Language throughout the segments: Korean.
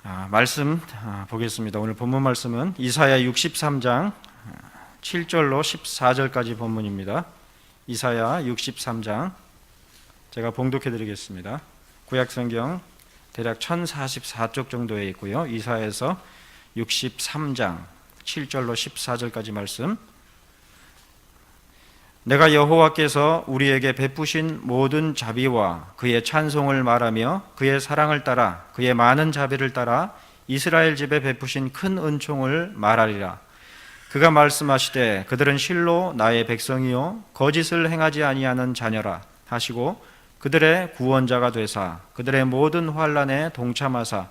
말씀 보겠습니다. 오늘 본문 말씀은 이사야 63장 7절로 14절까지 본문입니다. 이사야 63장 제가 봉독해 드리겠습니다. 구약성경 대략 1044쪽 정도에 있고요. 이사야에서 63장 7절로 14절까지 말씀. 내가 여호와께서 우리에게 베푸신 모든 자비와 그의 찬송을 말하며 그의 사랑을 따라 그의 많은 자비를 따라 이스라엘 집에 베푸신 큰 은총을 말하리라. 그가 말씀하시되 그들은 실로 나의 백성이요 거짓을 행하지 아니하는 자녀라 하시고 그들의 구원자가 되사 그들의 모든 환난에 동참하사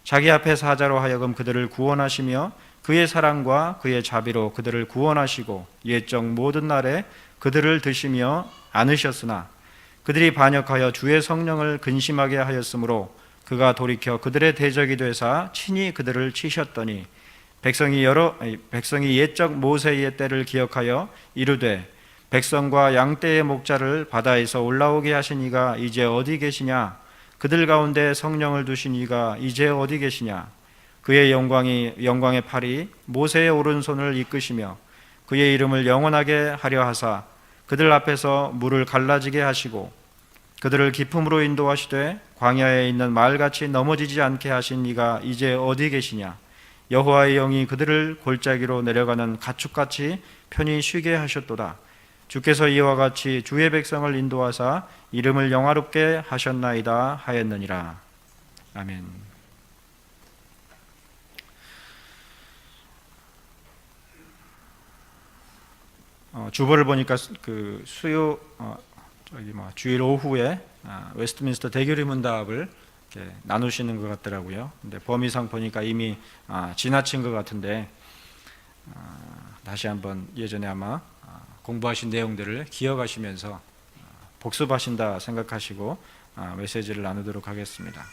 자기 앞에 사자로 하여금 그들을 구원하시며 그의 사랑과 그의 자비로 그들을 구원하시고 옛적 모든 날에 그들을 드시며 안으셨으나 그들이 반역하여 주의 성령을 근심하게 하였으므로 그가 돌이켜 그들의 대적이 되사 친히 그들을 치셨더니 백성이 옛적 모세의 때를 기억하여 이르되 백성과 양떼의 목자를 바다에서 올라오게 하신 이가 이제 어디 계시냐? 그들 가운데 성령을 두신 이가 이제 어디 계시냐? 그의 영광의 팔이 모세의 오른손을 이끄시며 그의 이름을 영원하게 하려 하사 그들 앞에서 물을 갈라지게 하시고 그들을 깊음으로 인도하시되 광야에 있는 말같이 넘어지지 않게 하신 이가 이제 어디 계시냐? 여호와의 영이 그들을 골짜기로 내려가는 가축같이 편히 쉬게 하셨도다. 주께서 이와 같이 주의 백성을 인도하사 이름을 영화롭게 하셨나이다 하였느니라. 아멘. 주보를 보니까 그 주일 오후에 웨스트민스터 대교리 문답을 이렇게 나누시는 것 같더라고요. 근데 범위상 보니까 이미 지나친 것 같은데 다시 한번 예전에 아마 공부하신 내용들을 기억하시면서 복습하신다 생각하시고 메시지를 나누도록 하겠습니다.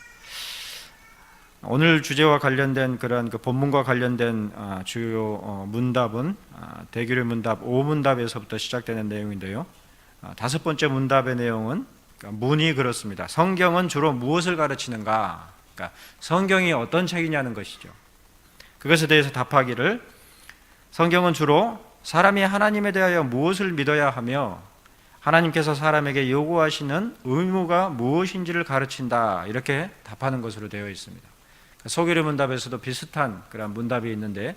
오늘 주제와 관련된 그러한 그 본문과 관련된 주요 문답은 대교리 문답 5문답에서부터 시작되는 내용인데요. 다섯 번째 문답의 내용은 문이 그렇습니다. 성경은 주로 무엇을 가르치는가? 그러니까 성경이 어떤 책이냐는 것이죠. 그것에 대해서 답하기를 성경은 주로 사람이 하나님에 대하여 무엇을 믿어야 하며 하나님께서 사람에게 요구하시는 의무가 무엇인지를 가르친다, 이렇게 답하는 것으로 되어 있습니다. 소교리 문답에서도 비슷한 그런 문답이 있는데,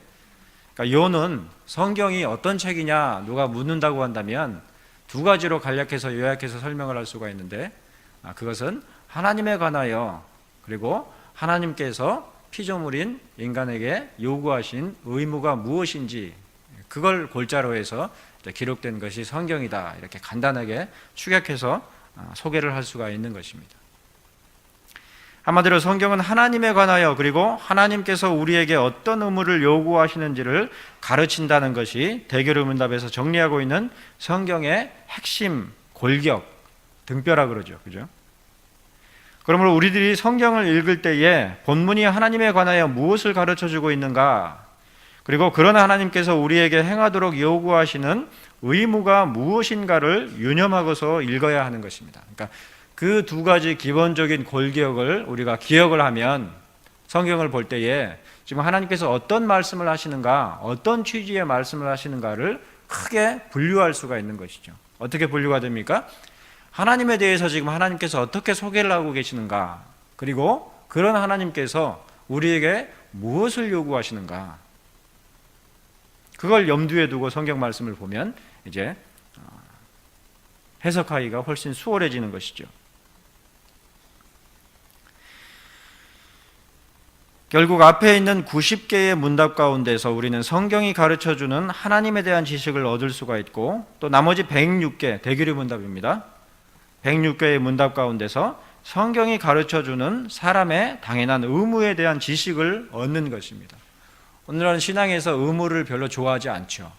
그러니까 요는 성경이 어떤 책이냐 누가 묻는다고 한다면 두 가지로 간략해서 요약해서 설명을 할 수가 있는데, 그것은 하나님에 관하여 그리고 하나님께서 피조물인 인간에게 요구하신 의무가 무엇인지 그걸 골자로 해서 기록된 것이 성경이다, 이렇게 간단하게 축약해서 소개를 할 수가 있는 것입니다. 한마디로 성경은 하나님에 관하여 그리고 하나님께서 우리에게 어떤 의무를 요구하시는지를 가르친다는 것이 대교리 문답에서 정리하고 있는 성경의 핵심, 골격, 등뼈라 그러죠. 그죠? 그러므로 우리들이 성경을 읽을 때에 본문이 하나님에 관하여 무엇을 가르쳐주고 있는가, 그리고 그런 하나님께서 우리에게 행하도록 요구하시는 의무가 무엇인가를 유념하고서 읽어야 하는 것입니다. 그러니까 그 두 가지 기본적인 골격을 우리가 기억을 하면 성경을 볼 때에 지금 하나님께서 어떤 말씀을 하시는가, 어떤 취지의 말씀을 하시는가를 크게 분류할 수가 있는 것이죠. 어떻게 분류가 됩니까? 하나님에 대해서 지금 하나님께서 어떻게 소개를 하고 계시는가, 그리고 그런 하나님께서 우리에게 무엇을 요구하시는가, 그걸 염두에 두고 성경 말씀을 보면 이제 해석하기가 훨씬 수월해지는 것이죠. 결국 앞에 있는 90개의 문답 가운데서 우리는 성경이 가르쳐주는 하나님에 대한 지식을 얻을 수가 있고, 또 나머지 106개, 대교리 문답입니다. 106개의 문답 가운데서 성경이 가르쳐주는 사람의 당연한 의무에 대한 지식을 얻는 것입니다. 오늘날은 신앙에서 의무를 별로 좋아하지 않죠.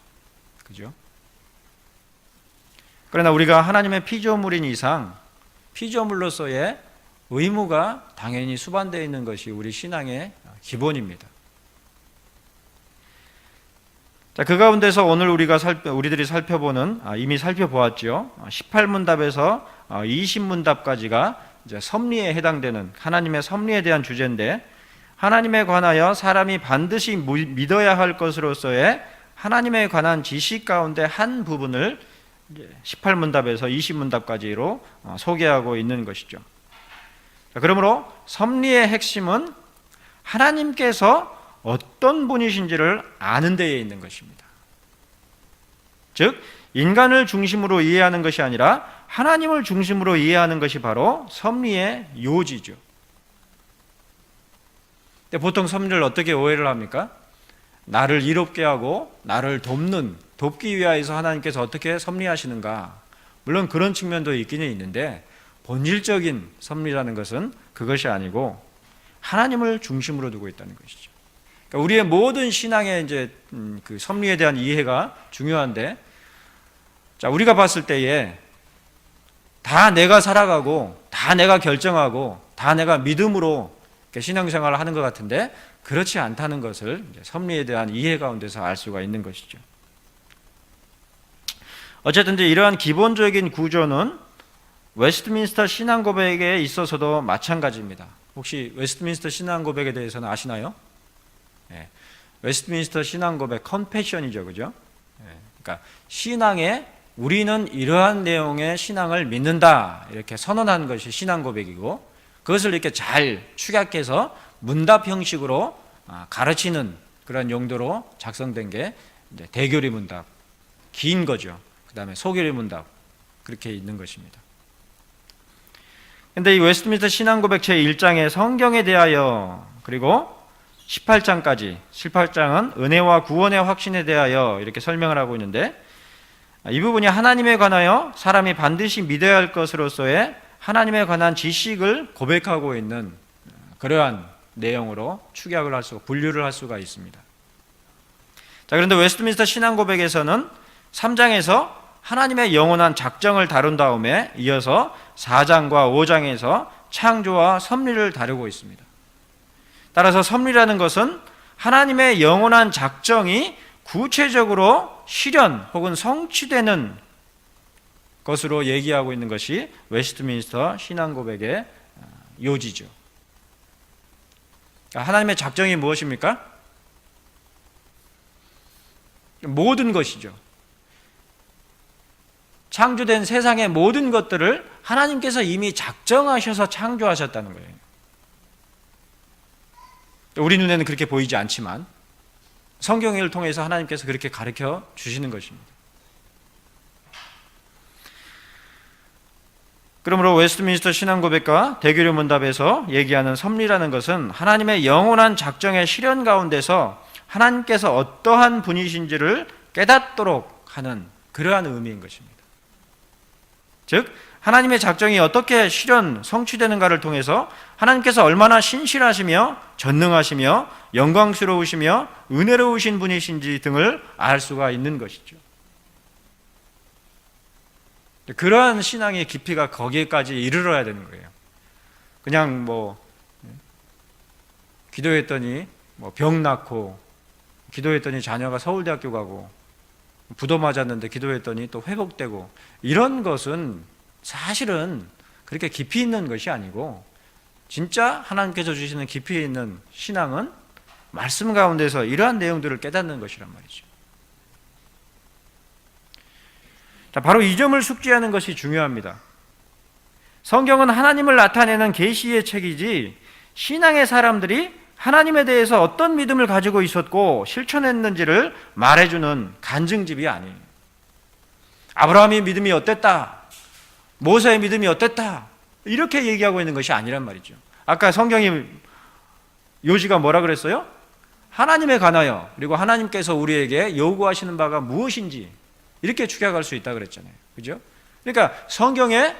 그죠? 그러나 우리가 하나님의 피조물인 이상 피조물로서의 의무가 당연히 수반되어 있는 것이 우리 신앙의 기본입니다. 자, 그 가운데서 오늘 우리들이 살펴보는, 이미 살펴보았죠. 18문답에서 20문답까지가 이제 섭리에 해당되는 하나님의 섭리에 대한 주제인데, 하나님에 관하여 사람이 반드시 믿어야 할 것으로서의 하나님에 관한 지식 가운데 한 부분을 18문답에서 20문답까지로 소개하고 있는 것이죠. 그러므로 섭리의 핵심은 하나님께서 어떤 분이신지를 아는 데에 있는 것입니다. 즉 인간을 중심으로 이해하는 것이 아니라 하나님을 중심으로 이해하는 것이 바로 섭리의 요지죠. 근데 보통 섭리를 어떻게 오해를 합니까? 나를 이롭게 하고 나를 돕기 위하여서 하나님께서 어떻게 섭리하시는가? 물론 그런 측면도 있기는 있는데 본질적인 섭리라는 것은 그것이 아니고 하나님을 중심으로 두고 있다는 것이죠. 그러니까 우리의 모든 신앙의 이제 그 섭리에 대한 이해가 중요한데, 자, 우리가 봤을 때에 다 내가 살아가고 다 내가 결정하고 다 내가 믿음으로 신앙생활을 하는 것 같은데 그렇지 않다는 것을 섭리에 대한 이해 가운데서 알 수가 있는 것이죠. 어쨌든 이제 이러한 기본적인 구조는 웨스트민스터 신앙고백에 있어서도 마찬가지입니다. 혹시 웨스트민스터 신앙고백에 대해서는 아시나요? 네. 웨스트민스터 신앙고백 컨페션이죠, 그죠? 네. 그러니까 신앙에 우리는 이러한 내용의 신앙을 믿는다 이렇게 선언한 것이 신앙고백이고, 그것을 이렇게 잘 축약해서 문답 형식으로 가르치는 그런 용도로 작성된 게 대교리 문답, 긴 거죠. 그 다음에 소교리 문답, 그렇게 있는 것입니다. 그런데 이 웨스트민스터 신앙고백 제1장에 성경에 대하여, 그리고 18장까지, 18장은 은혜와 구원의 확신에 대하여 이렇게 설명을 하고 있는데, 이 부분이 하나님에 관하여 사람이 반드시 믿어야 할 것으로서의 하나님에 관한 지식을 고백하고 있는 그러한 내용으로 축약을 할 수가, 분류를 할 수가 있습니다. 자, 그런데 웨스트민스터 신앙고백에서는 3장에서 하나님의 영원한 작정을 다룬 다음에 이어서 4장과 5장에서 창조와 섭리를 다루고 있습니다. 따라서 섭리라는 것은 하나님의 영원한 작정이 구체적으로 실현 혹은 성취되는 것으로 얘기하고 있는 것이 웨스트민스터 신앙고백의 요지죠. 하나님의 작정이 무엇입니까? 모든 것이죠. 창조된 세상의 모든 것들을 하나님께서 이미 작정하셔서 창조하셨다는 거예요. 우리 눈에는 그렇게 보이지 않지만 성경을 통해서 하나님께서 그렇게 가르쳐 주시는 것입니다. 그러므로 웨스트민스터 신앙고백과 대교리 문답에서 얘기하는 섭리라는 것은 하나님의 영원한 작정의 실현 가운데서 하나님께서 어떠한 분이신지를 깨닫도록 하는 그러한 의미인 것입니다. 즉 하나님의 작정이 어떻게 실현, 성취되는가를 통해서 하나님께서 얼마나 신실하시며 전능하시며 영광스러우시며 은혜로우신 분이신지 등을 알 수가 있는 것이죠. 그러한 신앙의 깊이가 거기에까지 이르러야 되는 거예요. 그냥 기도했더니 병 낫고, 기도했더니 자녀가 서울대학교 가고, 부도 맞았는데 기도했더니 또 회복되고, 이런 것은 사실은 그렇게 깊이 있는 것이 아니고, 진짜 하나님께서 주시는 깊이 있는 신앙은 말씀 가운데서 이러한 내용들을 깨닫는 것이란 말이죠. 자, 바로 이 점을 숙지하는 것이 중요합니다. 성경은 하나님을 나타내는 계시의 책이지 신앙의 사람들이 하나님에 대해서 어떤 믿음을 가지고 있었고 실천했는지를 말해주는 간증집이 아니에요. 아브라함의 믿음이 어땠다, 모세의 믿음이 어땠다, 이렇게 얘기하고 있는 것이 아니란 말이죠. 아까 성경이 요지가 뭐라 그랬어요? 하나님에 관하여, 그리고 하나님께서 우리에게 요구하시는 바가 무엇인지 이렇게 축약할 수 있다 그랬잖아요. 그죠? 그러니까 성경의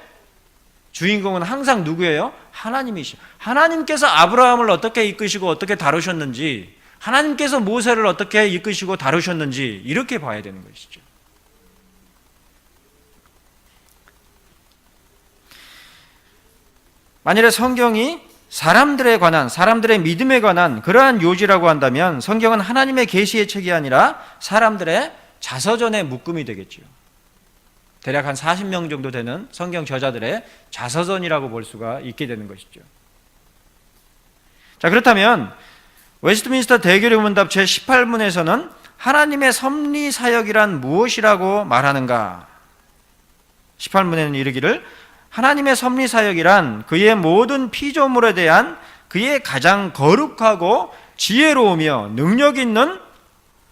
주인공은 항상 누구예요? 하나님이시죠. 하나님께서 아브라함을 어떻게 이끄시고 어떻게 다루셨는지, 하나님께서 모세를 어떻게 이끄시고 다루셨는지 이렇게 봐야 되는 것이죠. 만일에 성경이 사람들에 관한, 사람들의 믿음에 관한 그러한 요지라고 한다면 성경은 하나님의 계시의 책이 아니라 사람들의 자서전의 묶음이 되겠죠. 대략 한 40명 정도 되는 성경 저자들의 자서전이라고 볼 수가 있게 되는 것이죠. 자, 그렇다면 웨스트민스터 대교리 문답 제18문에서는 하나님의 섭리 사역이란 무엇이라고 말하는가? 18문에는 이르기를 하나님의 섭리 사역이란 그의 모든 피조물에 대한 그의 가장 거룩하고 지혜로우며 능력 있는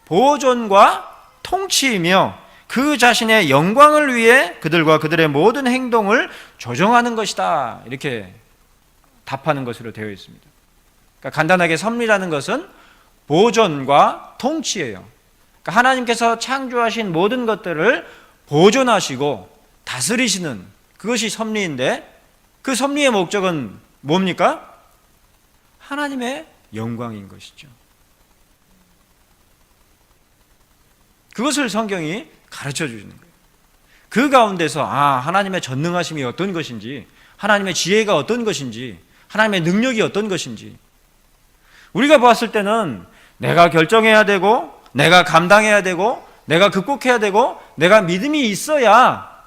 보존과 통치이며 그 자신의 영광을 위해 그들과 그들의 모든 행동을 조정하는 것이다. 이렇게 답하는 것으로 되어 있습니다. 그러니까 간단하게 섭리라는 것은 보존과 통치예요. 그러니까 하나님께서 창조하신 모든 것들을 보존하시고 다스리시는 그것이 섭리인데 그 섭리의 목적은 뭡니까? 하나님의 영광인 것이죠. 그것을 성경이 가르쳐 주시는 거예요. 그 가운데서 하나님의 전능하심이 어떤 것인지, 하나님의 지혜가 어떤 것인지, 하나님의 능력이 어떤 것인지 우리가 봤을 때는 내가 결정해야 되고 내가 감당해야 되고 내가 극복해야 되고 내가 믿음이 있어야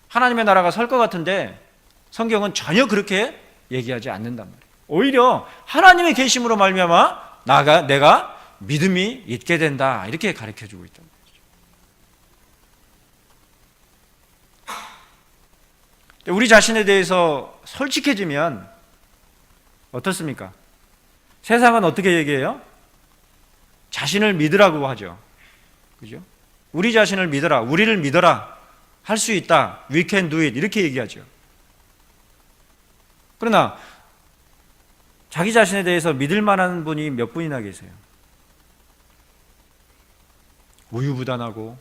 하나님의 나라가 설 것 같은데 성경은 전혀 그렇게 얘기하지 않는단 말이에요. 오히려 하나님의 계심으로 말미암아 내가 믿음이 있게 된다 이렇게 가르쳐주고 있단 말이죠. 우리 자신에 대해서 솔직해지면 어떻습니까? 세상은 어떻게 얘기해요? 자신을 믿으라고 하죠. 그죠? 우리 자신을 믿어라, 우리를 믿어라, 할 수 있다, we can do it 이렇게 얘기하죠. 그러나 자기 자신에 대해서 믿을 만한 분이 몇 분이나 계세요? 우유부단하고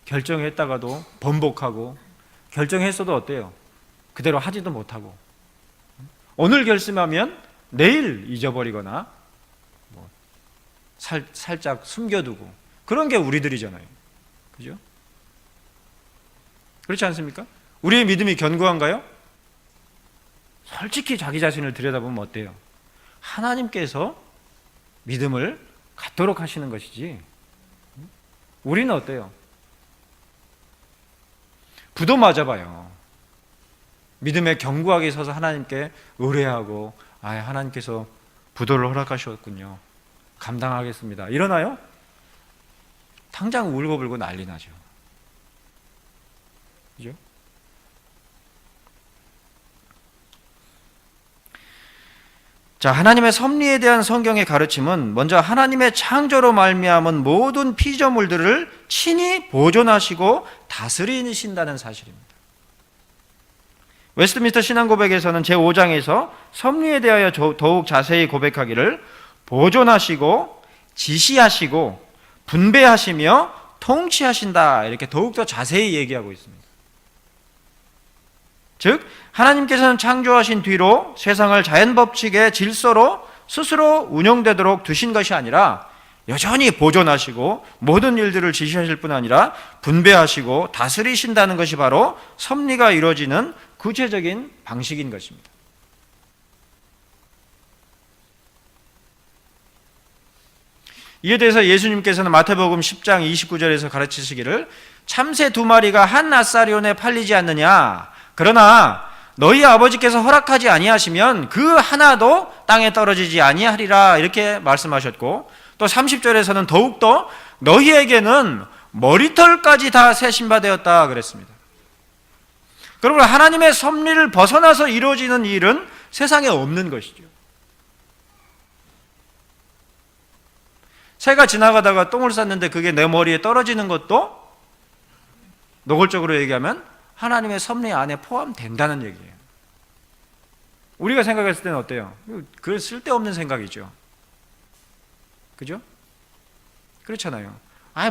결정했다가도 번복하고 결정했어도 어때요? 그대로 하지도 못하고 오늘 결심하면 내일 잊어버리거나 살짝 숨겨두고 그런 게 우리들이잖아요. 그죠? 그렇지 않습니까? 우리의 믿음이 견고한가요? 솔직히 자기 자신을 들여다보면 어때요? 하나님께서 믿음을 갖도록 하시는 것이지 우리는 어때요? 부도 맞아봐요. 믿음에 견고하게 서서 하나님께 의뢰하고 하나님께서 부도를 허락하셨군요. 감당하겠습니다. 일어나요? 당장 울고불고 난리 나죠. 그죠? 자, 하나님의 섭리에 대한 성경의 가르침은 먼저 하나님의 창조로 말미암은 모든 피조물들을 친히 보존하시고 다스리신다는 사실입니다. 웨스트민스터 신앙고백에서는 제5장에서 섭리에 대하여 더욱 자세히 고백하기를 보존하시고 지시하시고 분배하시며 통치하신다 이렇게 더욱더 자세히 얘기하고 있습니다. 즉 하나님께서는 창조하신 뒤로 세상을 자연법칙의 질서로 스스로 운영되도록 두신 것이 아니라 여전히 보존하시고 모든 일들을 지시하실 뿐 아니라 분배하시고 다스리신다는 것이 바로 섭리가 이루어지는 구체적인 방식인 것입니다. 이에 대해서 예수님께서는 마태복음 10장 29절에서 가르치시기를 참새 2마리가 한 아사리온에 팔리지 않느냐 그러나 너희 아버지께서 허락하지 아니하시면 그 하나도 땅에 떨어지지 아니하리라 이렇게 말씀하셨고 또 30절에서는 더욱더 너희에게는 머리털까지 다 세신바되었다 그랬습니다. 그러므로 하나님의 섭리를 벗어나서 이루어지는 일은 세상에 없는 것이죠. 새가 지나가다가 똥을 쌌는데 그게 내 머리에 떨어지는 것도 노골적으로 얘기하면 하나님의 섭리 안에 포함된다는 얘기예요. 우리가 생각했을 때는 어때요? 그건 쓸데없는 생각이죠. 그죠? 그렇잖아요.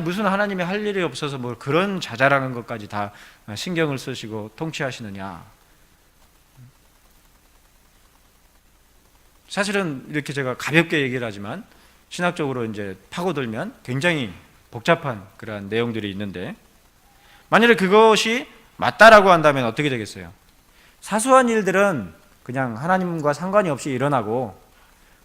무슨 하나님이 할 일이 없어서 뭐 그런 자잘한 것까지 다 신경을 쓰시고 통치하시느냐. 사실은 이렇게 제가 가볍게 얘기를 하지만 신학적으로 이제 파고들면 굉장히 복잡한 그러한 내용들이 있는데 만약에 그것이 맞다라고 한다면 어떻게 되겠어요? 사소한 일들은 그냥 하나님과 상관이 없이 일어나고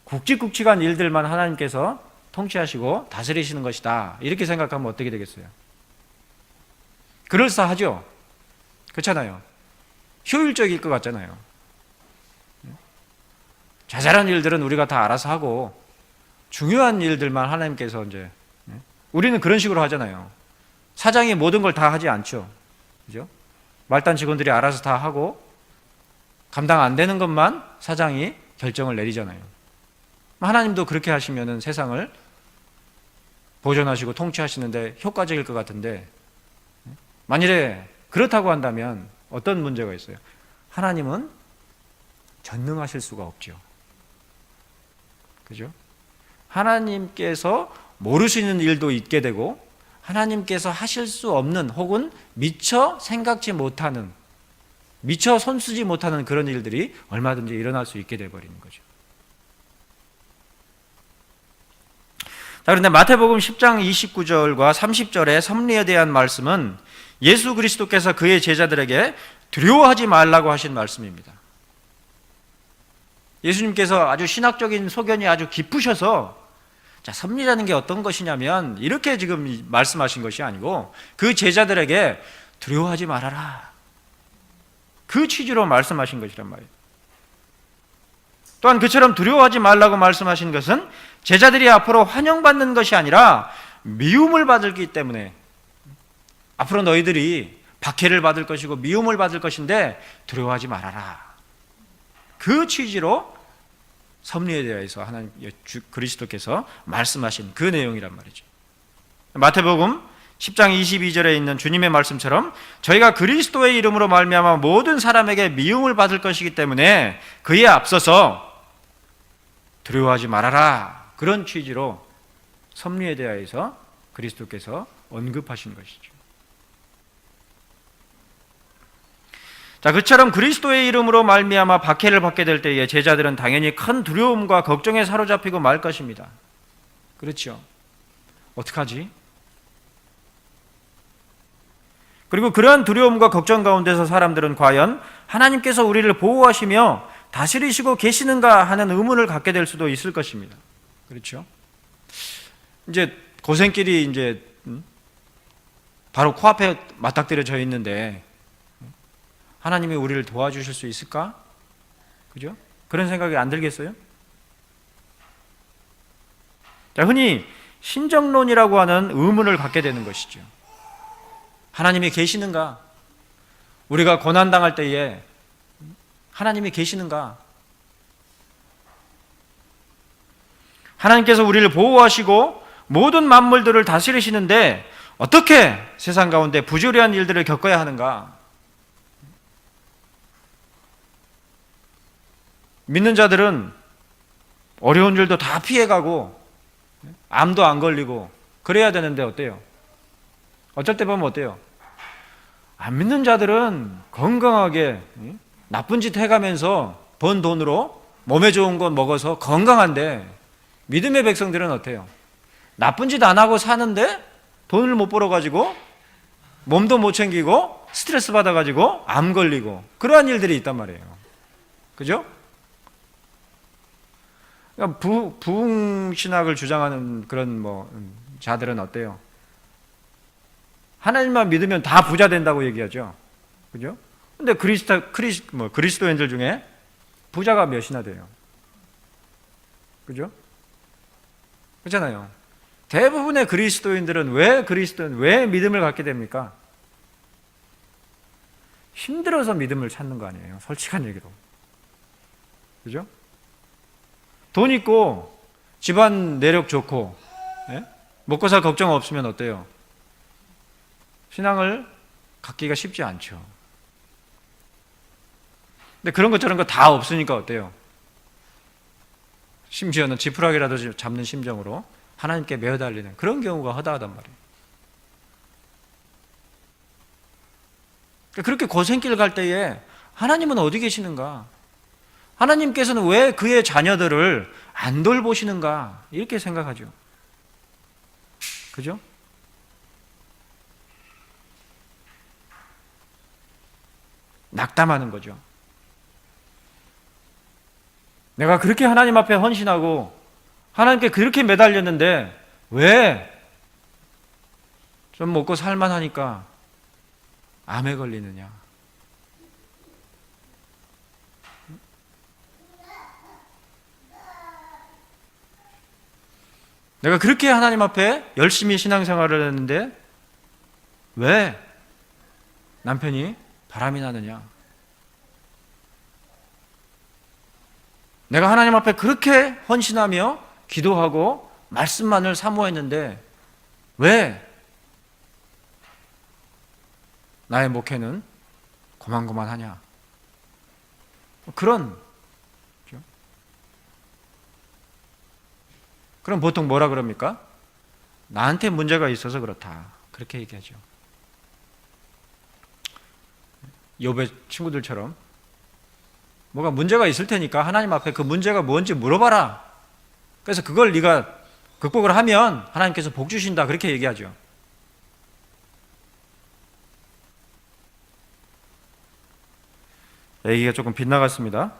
굵직굵직한 일들만 하나님께서 통치하시고 다스리시는 것이다 이렇게 생각하면 어떻게 되겠어요? 그럴싸하죠? 그렇잖아요. 효율적일 것 같잖아요. 자잘한 일들은 우리가 다 알아서 하고 중요한 일들만 하나님께서 이제, 우리는 그런 식으로 하잖아요. 사장이 모든 걸 다 하지 않죠. 그죠? 말단 직원들이 알아서 다 하고 감당 안 되는 것만 사장이 결정을 내리잖아요. 하나님도 그렇게 하시면은 세상을 보존하시고 통치하시는데 효과적일 것 같은데, 만일에 그렇다고 한다면 어떤 문제가 있어요? 하나님은 전능하실 수가 없죠. 그죠? 하나님께서 모르시는 일도 있게 되고, 하나님께서 하실 수 없는 혹은 미처 생각지 못하는, 미처 손쓰지 못하는 그런 일들이 얼마든지 일어날 수 있게 되어버리는 거죠. 자, 그런데 마태복음 10장 29절과 30절의 섭리에 대한 말씀은 예수 그리스도께서 그의 제자들에게 두려워하지 말라고 하신 말씀입니다. 예수님께서 아주 신학적인 소견이 아주 깊으셔서, 자, 섭리라는 게 어떤 것이냐면 이렇게 지금 말씀하신 것이 아니고 그 제자들에게 두려워하지 말아라, 그 취지로 말씀하신 것이란 말이에요. 또한 그처럼 두려워하지 말라고 말씀하신 것은 제자들이 앞으로 환영받는 것이 아니라 미움을 받기 때문에, 앞으로 너희들이 박해를 받을 것이고 미움을 받을 것인데 두려워하지 말아라, 그 취지로 섭리에 대해서 하나님 그리스도께서 말씀하신 그 내용이란 말이죠. 마태복음 10장 22절에 있는 주님의 말씀처럼 저희가 그리스도의 이름으로 말미암아 모든 사람에게 미움을 받을 것이기 때문에 그에 앞서서 두려워하지 말아라, 그런 취지로 섭리에 대하여서 그리스도께서 언급하신 것이죠. 자, 그처럼 그리스도의 이름으로 말미암아 박해를 받게 될 때에 제자들은 당연히 큰 두려움과 걱정에 사로잡히고 말 것입니다. 그렇죠? 어떡하지? 그리고 그러한 두려움과 걱정 가운데서 사람들은 과연 하나님께서 우리를 보호하시며 다스리시고 계시는가 하는 의문을 갖게 될 수도 있을 것입니다. 그렇죠? 이제 고생길이 이제 바로 코앞에 맞닥뜨려져 있는데 하나님이 우리를 도와주실 수 있을까? 그죠? 그런 생각이 안 들겠어요? 자, 흔히 신정론이라고 하는 의문을 갖게 되는 것이죠. 하나님이 계시는가? 우리가 고난당할 때에 하나님이 계시는가? 하나님께서 우리를 보호하시고 모든 만물들을 다스리시는데 어떻게 세상 가운데 부조리한 일들을 겪어야 하는가? 믿는 자들은 어려운 일도 다 피해가고 암도 안 걸리고 그래야 되는데 어때요? 어쩔 때 보면 어때요? 안 믿는 자들은 건강하게 나쁜 짓 해가면서 번 돈으로 몸에 좋은 거 먹어서 건강한데, 믿음의 백성들은 어때요? 나쁜 짓 안 하고 사는데 돈을 못 벌어가지고 몸도 못 챙기고 스트레스 받아가지고 암 걸리고 그러한 일들이 있단 말이에요. 그죠? 그러니까 부흥신학을 주장하는 그런 자들은 어때요? 하나님만 믿으면 다 부자 된다고 얘기하죠. 그죠? 근데 그리스도인들 중에 부자가 몇이나 돼요? 그죠? 그렇잖아요. 대부분의 그리스도인들은 왜 믿음을 갖게 됩니까? 힘들어서 믿음을 찾는 거 아니에요. 솔직한 얘기로. 그죠? 돈 있고 집안 내력 좋고 먹고 살 걱정 없으면 어때요? 신앙을 갖기가 쉽지 않죠. 근데 그런 것 저런 거 다 없으니까 어때요? 심지어는 지푸라기라도 잡는 심정으로 하나님께 매어달리는 그런 경우가 허다하단 말이에요. 그렇게 고생길 갈 때에 하나님은 어디 계시는가? 하나님께서는 왜 그의 자녀들을 안 돌보시는가? 이렇게 생각하죠. 그죠? 낙담하는 거죠. 내가 그렇게 하나님 앞에 헌신하고 하나님께 그렇게 매달렸는데 왜 좀 먹고 살만하니까 암에 걸리느냐? 내가 그렇게 하나님 앞에 열심히 신앙생활을 했는데 왜 남편이 바람이 나느냐? 내가 하나님 앞에 그렇게 헌신하며 기도하고 말씀만을 사모했는데 왜 나의 목회는 고만고만하냐? 그럼 보통 뭐라 그럽니까? 나한테 문제가 있어서 그렇다. 그렇게 얘기하죠. 욥의 친구들처럼 뭐가 문제가 있을 테니까 하나님 앞에 그 문제가 뭔지 물어봐라. 그래서 그걸 네가 극복을 하면 하나님께서 복 주신다. 그렇게 얘기하죠. 얘기가 조금 빗나갔습니다.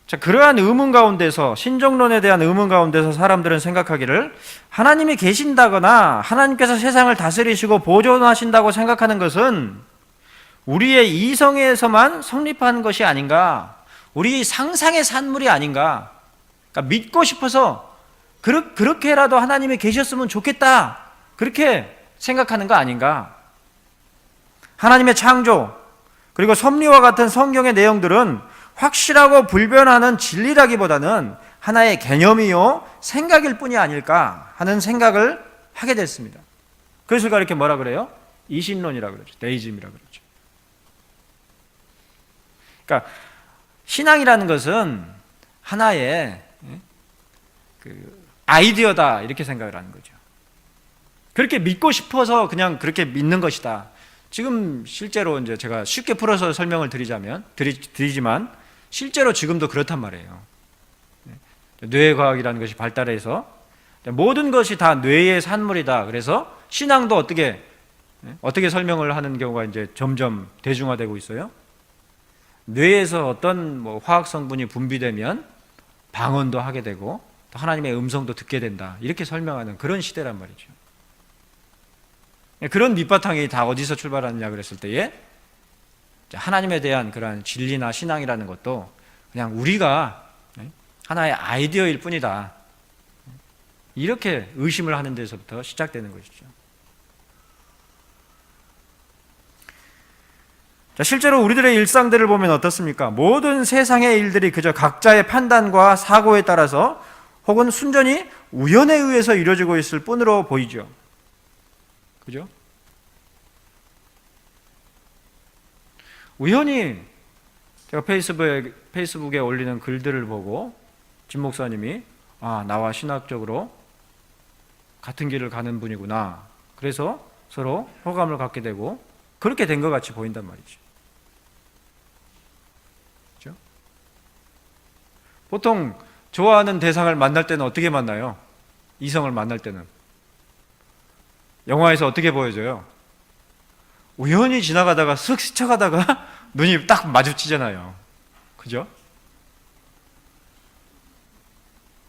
자, 그러한 의문 가운데서, 신정론에 대한 의문 가운데서 사람들은 생각하기를 하나님이 계신다거나 하나님께서 세상을 다스리시고 보존하신다고 생각하는 것은 우리의 이성에서만 성립한 것이 아닌가, 우리 상상의 산물이 아닌가. 그러니까 믿고 싶어서 그렇게라도 하나님이 계셨으면 좋겠다, 그렇게 생각하는 거 아닌가. 하나님의 창조 그리고 섭리와 같은 성경의 내용들은 확실하고 불변하는 진리라기보다는 하나의 개념이요 생각일 뿐이 아닐까 하는 생각을 하게 됐습니다. 그래서 이렇게 뭐라 그래요? 이신론이라 그러죠. 데이즘이라 그러죠. 그러니까 신앙이라는 것은 하나의 아이디어다, 이렇게 생각을 하는 거죠. 그렇게 믿고 싶어서 그냥 그렇게 믿는 것이다. 지금 실제로 이제 제가 쉽게 풀어서 설명을 드리지만 실제로 지금도 그렇단 말이에요. 뇌과학이라는 것이 발달해서 모든 것이 다 뇌의 산물이다. 그래서 신앙도 어떻게 설명을 하는 경우가 이제 점점 대중화되고 있어요. 뇌에서 어떤 화학 성분이 분비되면 방언도 하게 되고 또 하나님의 음성도 듣게 된다, 이렇게 설명하는 그런 시대란 말이죠. 그런 밑바탕이 다 어디서 출발하느냐 그랬을 때에 하나님에 대한 그러한 진리나 신앙이라는 것도 그냥 우리가 하나의 아이디어일 뿐이다, 이렇게 의심을 하는 데서부터 시작되는 것이죠. 자, 실제로 우리들의 일상들을 보면 어떻습니까? 모든 세상의 일들이 그저 각자의 판단과 사고에 따라서 혹은 순전히 우연에 의해서 이루어지고 있을 뿐으로 보이죠. 그죠? 우연히 제가 페이스북에 올리는 글들을 보고 진 목사님이 나와 신학적으로 같은 길을 가는 분이구나, 그래서 서로 호감을 갖게 되고 그렇게 된 것 같이 보인단 말이죠. 그렇죠? 보통 좋아하는 대상을 만날 때는 어떻게 만나요? 이성을 만날 때는 영화에서 어떻게 보여줘요? 우연히 지나가다가 쓱 스쳐가다가 눈이 딱 마주치잖아요. 그죠?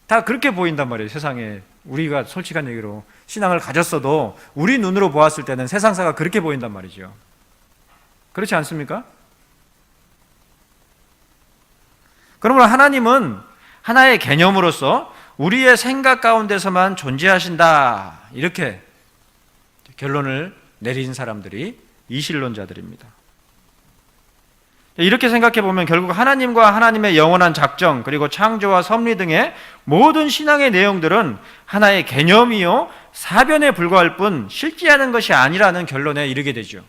다 그렇게 보인단 말이에요. 세상에 우리가 솔직한 얘기로 신앙을 가졌어도 우리 눈으로 보았을 때는 세상사가 그렇게 보인단 말이죠. 그렇지 않습니까? 그러므로 하나님은 하나의 개념으로서 우리의 생각 가운데서만 존재하신다, 이렇게 결론을 내린 사람들이 이신론자들입니다. 이렇게 생각해 보면 결국 하나님과 하나님의 영원한 작정 그리고 창조와 섭리 등의 모든 신앙의 내용들은 하나의 개념이요 사변에 불과할 뿐 실제하는 것이 아니라는 결론에 이르게 되죠.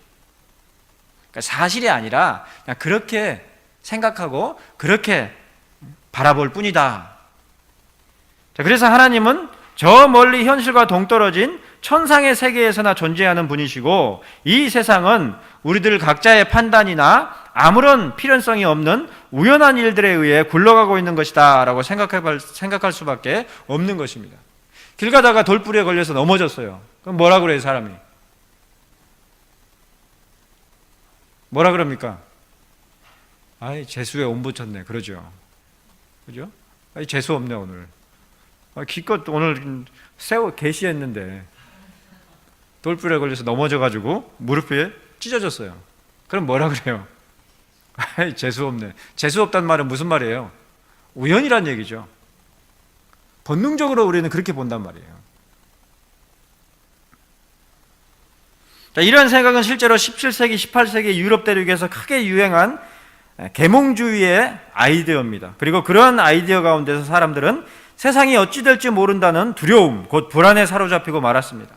그러니까 사실이 아니라 그냥 그렇게 생각하고 그렇게 바라볼 뿐이다. 자, 그래서 하나님은 저 멀리 현실과 동떨어진 천상의 세계에서나 존재하는 분이시고 이 세상은 우리들 각자의 판단이나 아무런 필연성이 없는 우연한 일들에 의해 굴러가고 있는 것이다 라고 생각할 수밖에 없는 것입니다. 길 가다가 돌부리에 걸려서 넘어졌어요. 그럼 뭐라 그래요, 사람이? 뭐라 그럽니까? 아이, 재수에 온 붙였네, 그러죠. 그죠? 아이, 재수 없네 오늘. 기껏 오늘 개시했는데 돌부리에 걸려서 넘어져가지고 무릎에 찢어졌어요. 그럼 뭐라 그래요? 아이, 재수 없네. 재수 없단 말은 무슨 말이에요? 우연이란 얘기죠. 본능적으로 우리는 그렇게 본단 말이에요. 자, 이런 생각은 실제로 17세기, 18세기 유럽 대륙에서 크게 유행한 계몽주의의 아이디어입니다. 그리고 그런 아이디어 가운데서 사람들은 세상이 어찌 될지 모른다는 두려움, 곧 불안에 사로잡히고 말았습니다.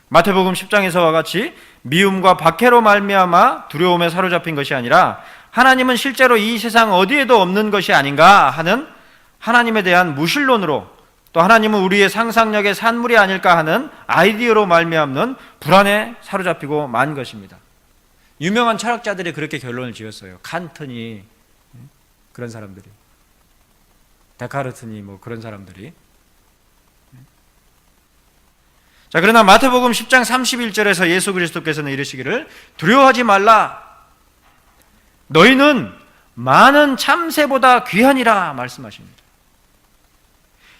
마태복음 10장에서와 같이 미움과 박해로 말미암아 두려움에 사로잡힌 것이 아니라 하나님은 실제로 이 세상 어디에도 없는 것이 아닌가 하는 하나님에 대한 무신론으로, 또 하나님은 우리의 상상력의 산물이 아닐까 하는 아이디어로 말미암는 불안에 사로잡히고 만 것입니다. 유명한 철학자들이 그렇게 결론을 지었어요. 칸트니, 그런 사람들이, 데카르트니 뭐 그런 사람들이. 자, 그러나 마태복음 10장 31절에서 예수 그리스도께서는 이르시기를 두려워하지 말라. 너희는 많은 참새보다 귀하니라 말씀하십니다.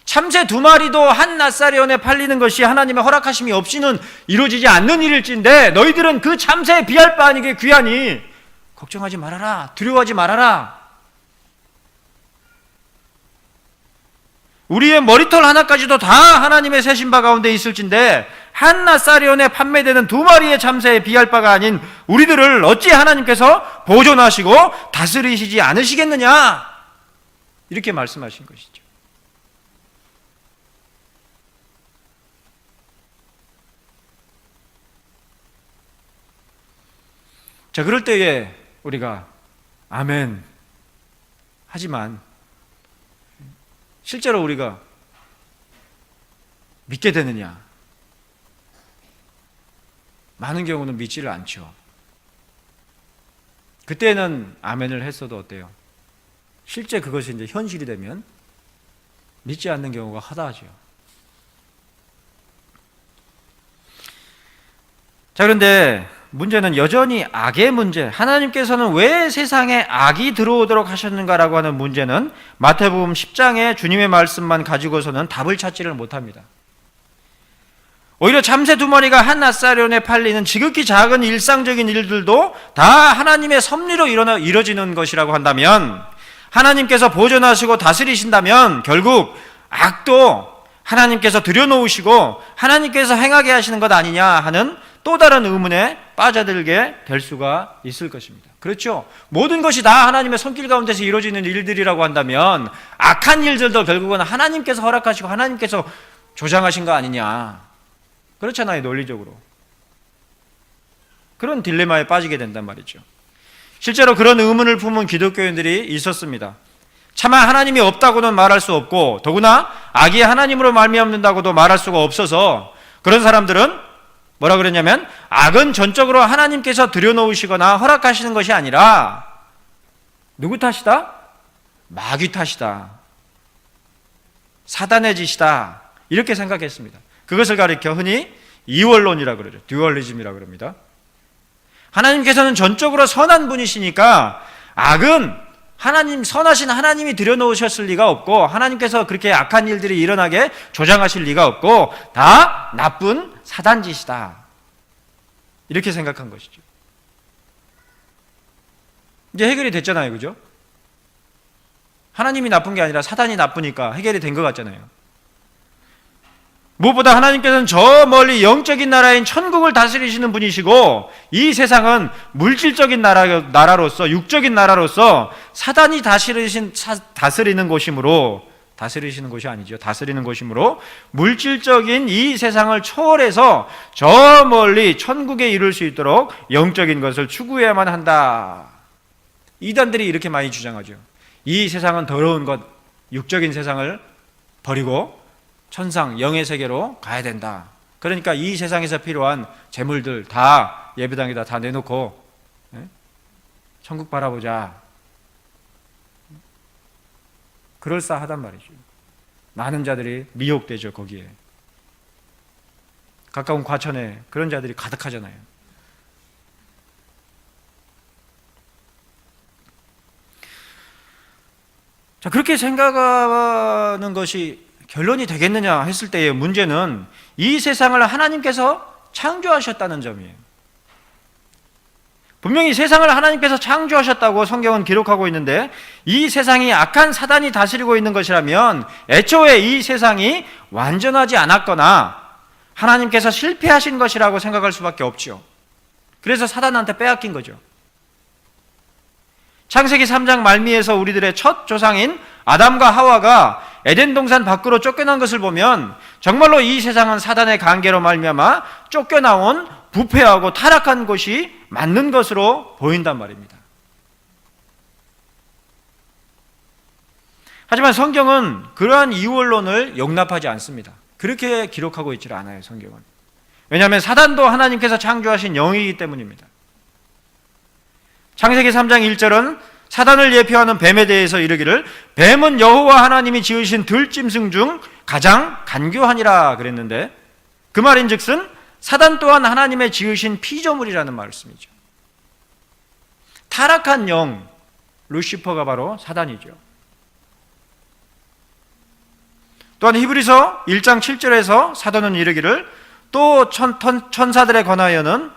참새 2마리도 한 낫사리온에 팔리는 것이 하나님의 허락하심이 없이는 이루어지지 않는 일일진데 너희들은 그 참새에 비할 바 아니게 귀하니 걱정하지 말아라. 두려워하지 말아라. 우리의 머리털 하나까지도 다 하나님의 세신 바 가운데 있을진데 한 낫사리온에 판매되는 2마리의 참새에 비할 바가 아닌 우리들을 어찌 하나님께서 보존하시고 다스리시지 않으시겠느냐, 이렇게 말씀하신 것이죠. 자, 그럴 때에 우리가 아멘 하지만 실제로 우리가 믿게 되느냐? 많은 경우는 믿지를 않죠. 그때는 아멘을 했어도 어때요? 실제 그것이 이제 현실이 되면 믿지 않는 경우가 허다하죠. 자, 그런데 문제는 여전히 악의 문제, 하나님께서는 왜 세상에 악이 들어오도록 하셨는가라고 하는 문제는 마태복음 10장의 주님의 말씀만 가지고서는 답을 찾지를 못합니다. 오히려 참새 2마리가 한 낫사리온에 팔리는 지극히 작은 일상적인 일들도 다 하나님의 섭리로 이루어지는 것이라고 한다면, 하나님께서 보존하시고 다스리신다면 결국 악도 하나님께서 들여놓으시고 하나님께서 행하게 하시는 것 아니냐 하는 또 다른 의문에 빠져들게 될 수가 있을 것입니다. 그렇죠? 모든 것이 다 하나님의 손길 가운데서 이루어지는 일들이라고 한다면 악한 일들도 결국은 하나님께서 허락하시고 하나님께서 조장하신 거 아니냐, 그렇잖아요. 논리적으로 그런 딜레마에 빠지게 된단 말이죠. 실제로 그런 의문을 품은 기독교인들이 있었습니다. 차마 하나님이 없다고는 말할 수 없고 더구나 악이 하나님으로 말미암는다고도 말할 수가 없어서 그런 사람들은 뭐라 그랬냐면, 악은 전적으로 하나님께서 들여놓으시거나 허락하시는 것이 아니라 누구 탓이다? 마귀 탓이다, 사단의 짓이다, 이렇게 생각했습니다. 그것을 가리켜 흔히 이원론이라고 그러죠. 듀얼리즘이라고 그럽니다. 하나님께서는 전적으로 선한 분이시니까 악은 선하신 하나님이 들여놓으셨을 리가 없고 하나님께서 그렇게 악한 일들이 일어나게 조장하실 리가 없고 다 나쁜 사단 짓이다, 이렇게 생각한 것이죠. 이제 해결이 됐잖아요. 그죠? 하나님이 나쁜 게 아니라 사단이 나쁘니까 해결이 된 것 같잖아요. 무엇보다 하나님께서는 저 멀리 영적인 나라인 천국을 다스리시는 분이시고 이 세상은 물질적인 나라로서, 육적인 나라로서 사단이 다스리는 곳이므로, 다스리시는 곳이 아니죠, 다스리는 곳이므로 물질적인 이 세상을 초월해서 저 멀리 천국에 이룰 수 있도록 영적인 것을 추구해야만 한다. 이단들이 이렇게 많이 주장하죠. 이 세상은 더러운 것, 육적인 세상을 버리고 천상, 영의 세계로 가야 된다. 그러니까 이 세상에서 필요한 재물들 다 예배당에다 다 내놓고 천국 바라보자. 그럴싸하단 말이죠. 많은 자들이 미혹되죠. 거기에 가까운 과천에 그런 자들이 가득하잖아요. 자, 그렇게 생각하는 것이 결론이 되겠느냐 했을 때의 문제는 이 세상을 하나님께서 창조하셨다는 점이에요. 분명히 세상을 하나님께서 창조하셨다고 성경은 기록하고 있는데 이 세상이 악한 사단이 다스리고 있는 것이라면 애초에 이 세상이 완전하지 않았거나 하나님께서 실패하신 것이라고 생각할 수밖에 없죠. 그래서 사단한테 빼앗긴 거죠. 창세기 3장 말미에서 우리들의 첫 조상인 아담과 하와가 에덴 동산 밖으로 쫓겨난 것을 보면 정말로 이 세상은 사단의 관계로 말미암아 쫓겨나온 부패하고 타락한 곳이 맞는 것으로 보인단 말입니다. 하지만 성경은 그러한 이원론을 용납하지 않습니다. 그렇게 기록하고 있지 않아요, 성경은. 왜냐하면 사단도 하나님께서 창조하신 영이기 때문입니다. 창세기 3장 1절은 사단을 예표하는 뱀에 대해서 이르기를 뱀은 여호와 하나님이 지으신 들짐승 중 가장 간교하니라 그랬는데, 그 말인즉슨 사단 또한 하나님의 지으신 피조물이라는 말씀이죠. 타락한 영 루시퍼가 바로 사단이죠. 또한 히브리서 1장 7절에서 사도는 이르기를 또 천사들에 관하여는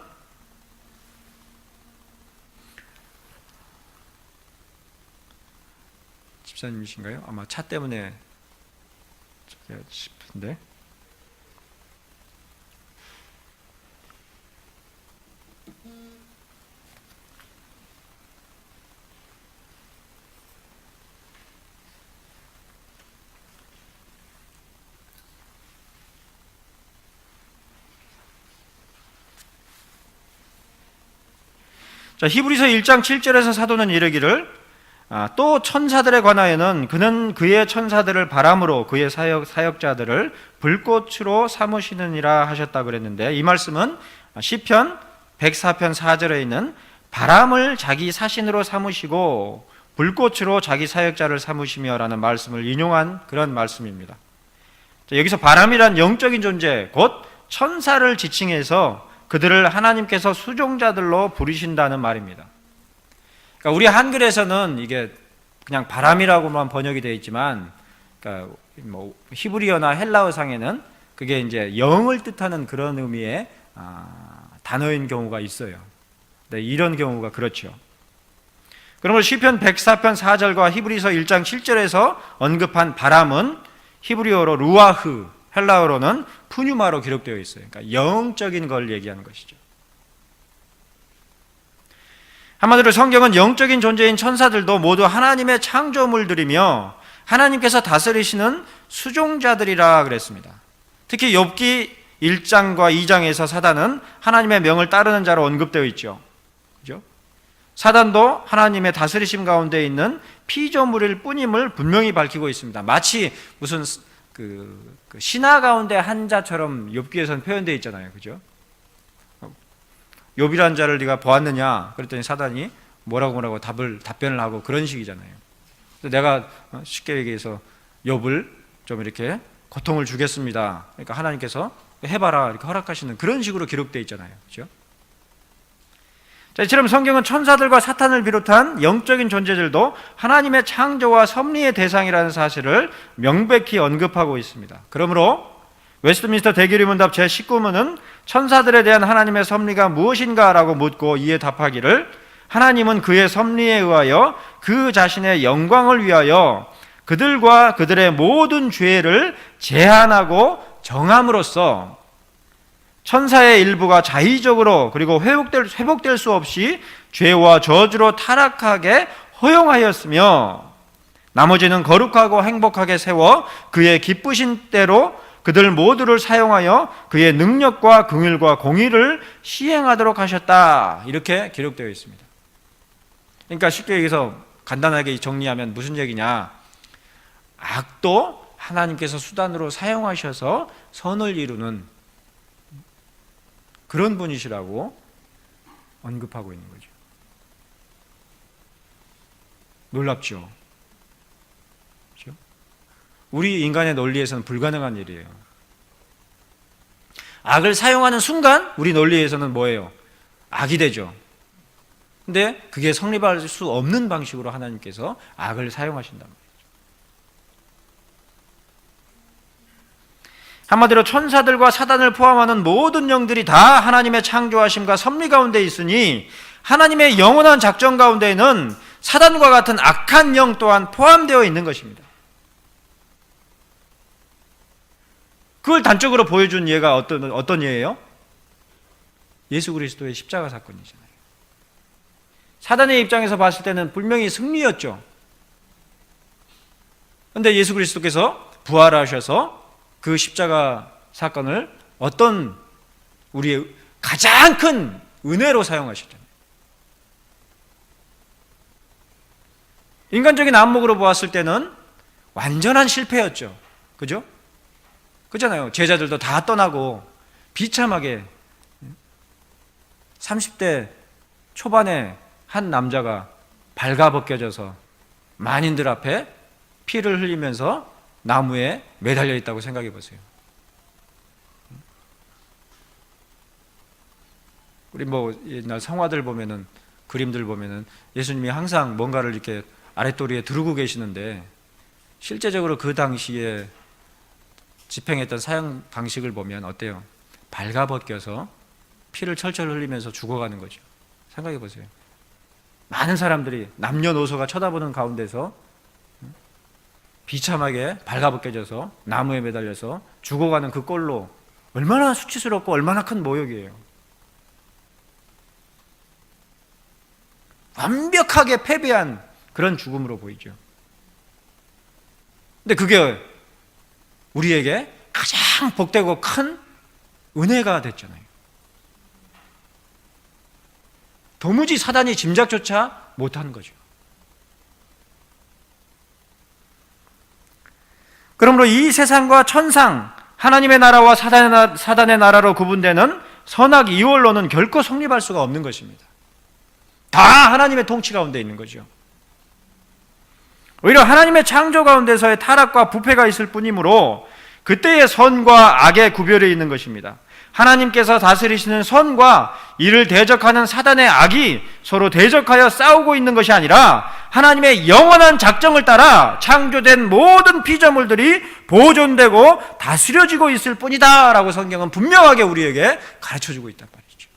집사님이신가요? 아마 차 때문에 싶은데 자, 히브리서 1장 7절에서 사도는 이르기를 또 천사들에 관하여는 그는 그의 천사들을 바람으로 그의 사역자들을 불꽃으로 삼으시느니라 하셨다 그랬는데, 이 말씀은 시편 104편 4절에 있는 바람을 자기 사신으로 삼으시고 불꽃으로 자기 사역자를 삼으시며라는 말씀을 인용한 그런 말씀입니다. 자, 여기서 바람이란 영적인 존재 곧 천사를 지칭해서 그들을 하나님께서 수종자들로 부르신다는 말입니다. 그러니까 우리 한글에서는 이게 그냥 바람이라고만 번역이 되어 있지만, 그러니까 뭐 히브리어나 헬라어상에는 그게 이제 영을 뜻하는 그런 의미의 단어인 경우가 있어요. 네, 이런 경우가 그렇죠. 그러므로 시편 104편 4절과 히브리서 1장 7절에서 언급한 바람은 히브리어로 루아흐, 헬라어로는 푸뉴마로 기록되어 있어요. 그러니까 영적인 걸 얘기하는 것이죠. 한마디로 성경은 영적인 존재인 천사들도 모두 하나님의 창조물들이며 하나님께서 다스리시는 수종자들이라 그랬습니다. 특히 욥기 1장과 2장에서 사단은 하나님의 명을 따르는 자로 언급되어 있죠. 그죠? 사단도 하나님의 다스리심 가운데 있는 피조물일 뿐임을 분명히 밝히고 있습니다. 마치 무슨 그 신화 가운데 한 자처럼 욥기에서는 표현되어 있잖아요. 그죠? 욥이라는 자를 네가 보았느냐? 그랬더니 사단이 뭐라고 답변을 하고 그런 식이잖아요. 그래서 내가 쉽게 얘기해서 욥을 좀 이렇게 고통을 주겠습니다. 그러니까 하나님께서 해봐라 이렇게 허락하시는 그런 식으로 기록되어 있잖아요. 그죠? 자, 이처럼 성경은 천사들과 사탄을 비롯한 영적인 존재들도 하나님의 창조와 섭리의 대상이라는 사실을 명백히 언급하고 있습니다. 그러므로 웨스트민스터 대교리 문답 제19문은 천사들에 대한 하나님의 섭리가 무엇인가라고 묻고 이에 답하기를 하나님은 그의 섭리에 의하여 그 자신의 영광을 위하여 그들과 그들의 모든 죄를 제한하고 정함으로써 천사의 일부가 자의적으로 그리고 회복될 수 없이 죄와 저주로 타락하게 허용하였으며 나머지는 거룩하고 행복하게 세워 그의 기쁘신 대로 그들 모두를 사용하여 그의 능력과 긍휼과 공의를 시행하도록 하셨다. 이렇게 기록되어 있습니다. 그러니까 쉽게 얘기해서 간단하게 정리하면 무슨 얘기냐? 악도 하나님께서 수단으로 사용하셔서 선을 이루는 그런 분이시라고 언급하고 있는 거죠. 놀랍죠? 그렇죠? 우리 인간의 논리에서는 불가능한 일이에요. 악을 사용하는 순간 우리 논리에서는 뭐예요? 악이 되죠. 근데 그게 성립할 수 없는 방식으로 하나님께서 악을 사용하신단 말이에요. 한마디로 천사들과 사단을 포함하는 모든 영들이 다 하나님의 창조하심과 섭리 가운데 있으니 하나님의 영원한 작전 가운데에는 사단과 같은 악한 영 또한 포함되어 있는 것입니다. 그걸 단적으로 보여준 예가 어떤 예예요? 예수 그리스도의 십자가 사건이잖아요. 사단의 입장에서 봤을 때는 분명히 승리였죠. 그런데 예수 그리스도께서 부활하셔서 그 십자가 사건을 어떤 우리의 가장 큰 은혜로 사용하셨잖아요. 인간적인 안목으로 보았을 때는 완전한 실패였죠. 그죠? 그렇잖아요. 제자들도 다 떠나고 비참하게 30대 초반에 한 남자가 발가벗겨져서 만인들 앞에 피를 흘리면서 나무에 매달려 있다고 생각해 보세요. 우리 옛날 성화들 보면은, 그림들 보면은 예수님이 항상 뭔가를 이렇게 아랫도리에 두르고 계시는데, 실제적으로 그 당시에 집행했던 사형 방식을 보면 어때요? 발가벗겨서 피를 철철 흘리면서 죽어가는 거죠. 생각해 보세요. 많은 사람들이 남녀노소가 쳐다보는 가운데서 비참하게 발가벗겨져서 나무에 매달려서 죽어가는 그 꼴로 얼마나 수치스럽고 얼마나 큰 모욕이에요. 완벽하게 패배한 그런 죽음으로 보이죠. 근데 그게 우리에게 가장 복되고 큰 은혜가 됐잖아요. 도무지 사단이 짐작조차 못한 거죠. 그러므로 이 세상과 천상, 하나님의 나라와 사단의 나라로 구분되는 선악 이월론은 결코 성립할 수가 없는 것입니다. 다 하나님의 통치 가운데 있는 거죠. 오히려 하나님의 창조 가운데서의 타락과 부패가 있을 뿐이므로 그때의 선과 악의 구별이 있는 것입니다. 하나님께서 다스리시는 선과 이를 대적하는 사단의 악이 서로 대적하여 싸우고 있는 것이 아니라 하나님의 영원한 작정을 따라 창조된 모든 피조물들이 보존되고 다스려지고 있을 뿐이다 라고 성경은 분명하게 우리에게 가르쳐주고 있단 말이죠.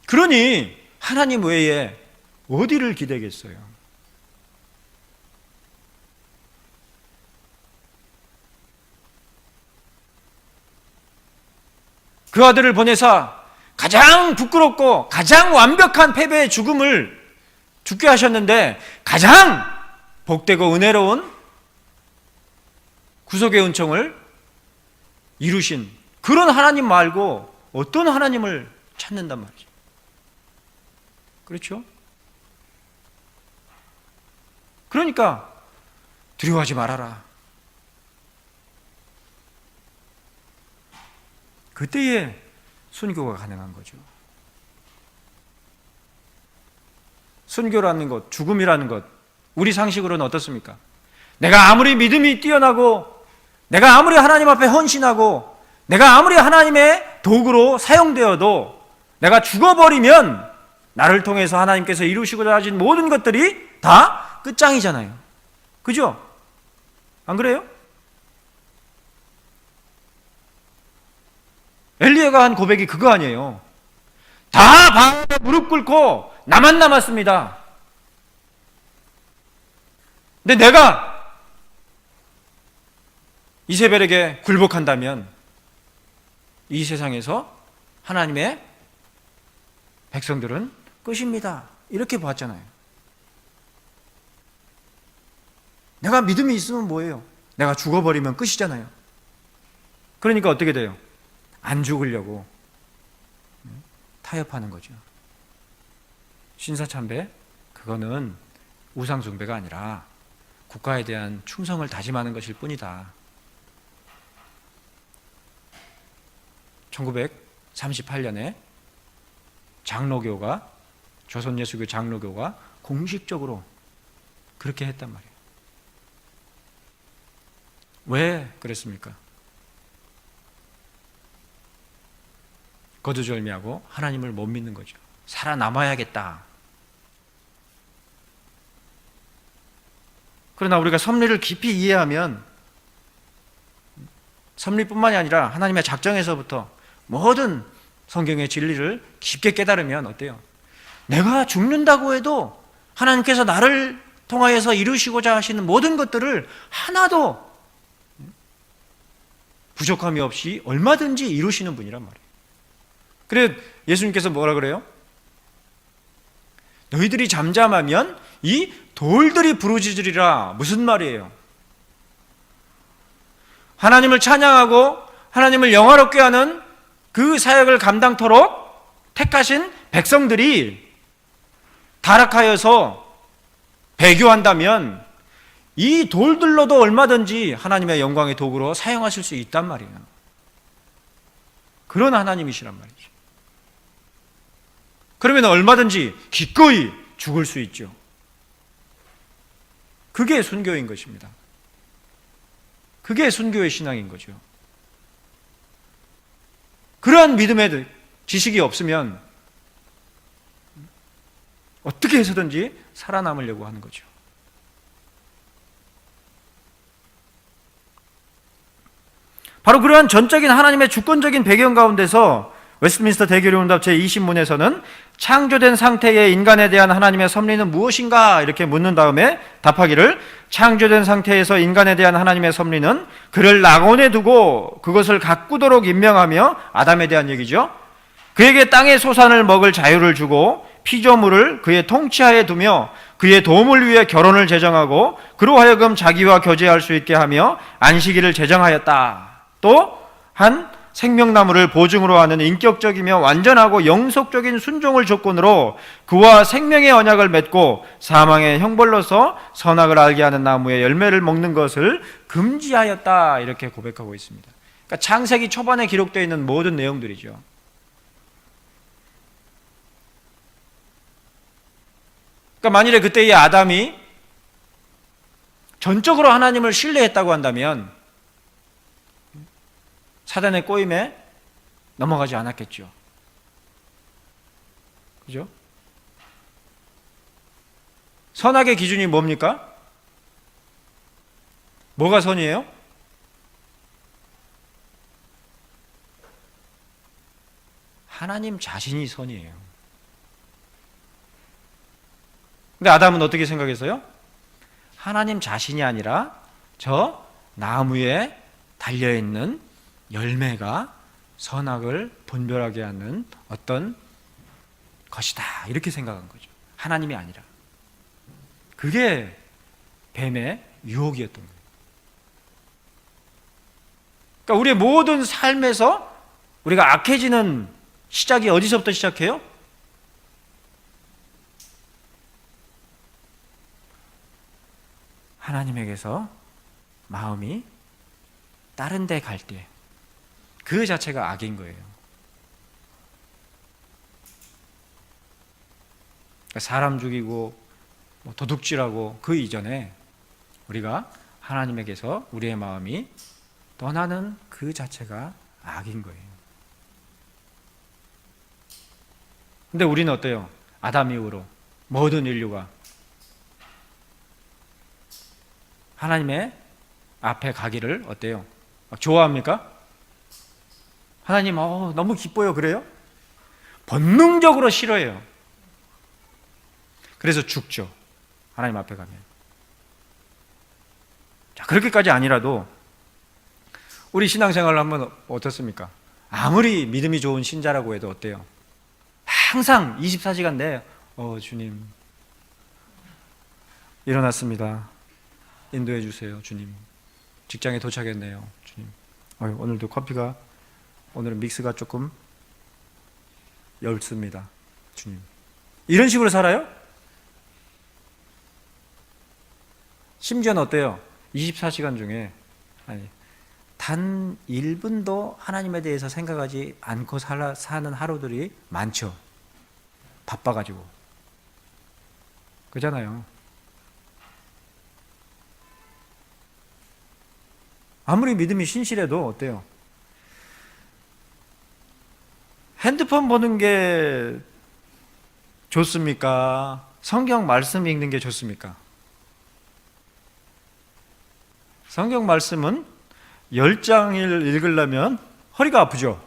그러니 하나님 외에 어디를 기대겠어요? 그 아들을 보내사 가장 부끄럽고 가장 완벽한 패배의 죽음을 죽게 하셨는데 가장 복되고 은혜로운 구속의 은총을 이루신 그런 하나님 말고 어떤 하나님을 찾는단 말이죠. 그렇죠? 그러니까 두려워하지 말아라. 그때에 순교가 가능한 거죠. 순교라는 것, 죽음이라는 것, 우리 상식으로는 어떻습니까? 내가 아무리 믿음이 뛰어나고, 내가 아무리 하나님 앞에 헌신하고, 내가 아무리 하나님의 도구로 사용되어도 내가 죽어버리면 나를 통해서 하나님께서 이루시고자 하신 모든 것들이 다 끝장이잖아요. 그죠? 안 그래요? 엘리야가 한 고백이 그거 아니에요. 다 바알에 무릎 꿇고 나만 남았습니다. 근데 내가 이세벨에게 굴복한다면 이 세상에서 하나님의 백성들은 끝입니다. 이렇게 봤잖아요. 내가 믿음이 있으면 뭐예요? 내가 죽어버리면 끝이잖아요. 그러니까 어떻게 돼요? 안 죽으려고 타협하는 거죠. 신사참배, 그거는 우상숭배가 아니라 국가에 대한 충성을 다짐하는 것일 뿐이다. 1938년에 장로교가, 조선예수교 장로교가 공식적으로 그렇게 했단 말이에요. 왜 그랬습니까? 거두절미하고 하나님을 못 믿는 거죠. 살아남아야겠다. 그러나 우리가 섭리를 깊이 이해하면 섭리뿐만이 아니라 하나님의 작정에서부터 모든 성경의 진리를 깊게 깨달으면 어때요? 내가 죽는다고 해도 하나님께서 나를 통하여서 이루시고자 하시는 모든 것들을 하나도 부족함이 없이 얼마든지 이루시는 분이란 말이에요. 그래 예수님께서 뭐라 그래요? 너희들이 잠잠하면 이 돌들이 부르짖으리라. 무슨 말이에요? 하나님을 찬양하고 하나님을 영화롭게 하는 그 사역을 감당토록 택하신 백성들이 타락하여서 배교한다면 이 돌들로도 얼마든지 하나님의 영광의 도구로 사용하실 수 있단 말이에요. 그런 하나님이시란 말이죠. 그러면 얼마든지 기꺼이 죽을 수 있죠. 그게 순교인 것입니다. 그게 순교의 신앙인 거죠. 그러한 믿음의 지식이 없으면 어떻게 해서든지 살아남으려고 하는 거죠. 바로 그러한 전적인 하나님의 주권적인 배경 가운데서 웨스트민스터 대교리문답 제20문에서는 창조된 상태의 인간에 대한 하나님의 섭리는 무엇인가 이렇게 묻는 다음에 답하기를 창조된 상태에서 인간에 대한 하나님의 섭리는 그를 낙원에 두고 그것을 가꾸도록 임명하며 아담에 대한 얘기죠. 그에게 땅의 소산을 먹을 자유를 주고 피조물을 그의 통치하에 두며 그의 도움을 위해 결혼을 제정하고 그로 하여금 자기와 교제할 수 있게 하며 안식일을 제정하였다. 또 한 생명나무를 보증으로 하는 인격적이며 완전하고 영속적인 순종을 조건으로 그와 생명의 언약을 맺고 사망의 형벌로서 선악을 알게 하는 나무의 열매를 먹는 것을 금지하였다. 이렇게 고백하고 있습니다. 그러니까 창세기 초반에 기록되어 있는 모든 내용들이죠. 그러니까 만일에 그때 이 아담이 전적으로 하나님을 신뢰했다고 한다면 사단의 꼬임에 넘어가지 않았겠죠. 그죠? 선악의 기준이 뭡니까? 뭐가 선이에요? 하나님 자신이 선이에요. 근데 아담은 어떻게 생각했어요? 하나님 자신이 아니라 저 나무에 달려있는 열매가 선악을 분별하게 하는 어떤 것이다 이렇게 생각한 거죠. 하나님이 아니라. 그게 뱀의 유혹이었던 거예요. 그러니까 우리의 모든 삶에서 우리가 악해지는 시작이 어디서부터 시작해요? 하나님에게서 마음이 다른 데 갈 때 그 자체가 악인 거예요. 사람 죽이고 도둑질하고 그 이전에 우리가 하나님에게서 우리의 마음이 떠나는 그 자체가 악인 거예요. 근데 우리는 어때요? 아담 이후로 모든 인류가 하나님의 앞에 가기를 어때요? 좋아합니까? 하나님 너무 기뻐요. 그래요? 본능적으로 싫어해요. 그래서 죽죠. 하나님 앞에 가면. 자, 그렇게까지 아니라도 우리 신앙생활을 한번 어떻습니까? 아무리 믿음이 좋은 신자라고 해도 어때요? 항상 24시간 내 주님 일어났습니다. 인도해 주세요. 주님 직장에 도착했네요. 주님 오늘도 커피가 오늘은 믹스가 조금 엷습니다. 주님 이런 식으로 살아요? 심지어는 어때요? 24시간 중에 단 1분도 하나님에 대해서 생각하지 않고 사는 하루들이 많죠. 바빠가지고. 그잖아요. 아무리 믿음이 신실해도 어때요? 핸드폰 보는 게 좋습니까? 성경 말씀 읽는 게 좋습니까? 성경 말씀은 10장을 읽으려면 허리가 아프죠?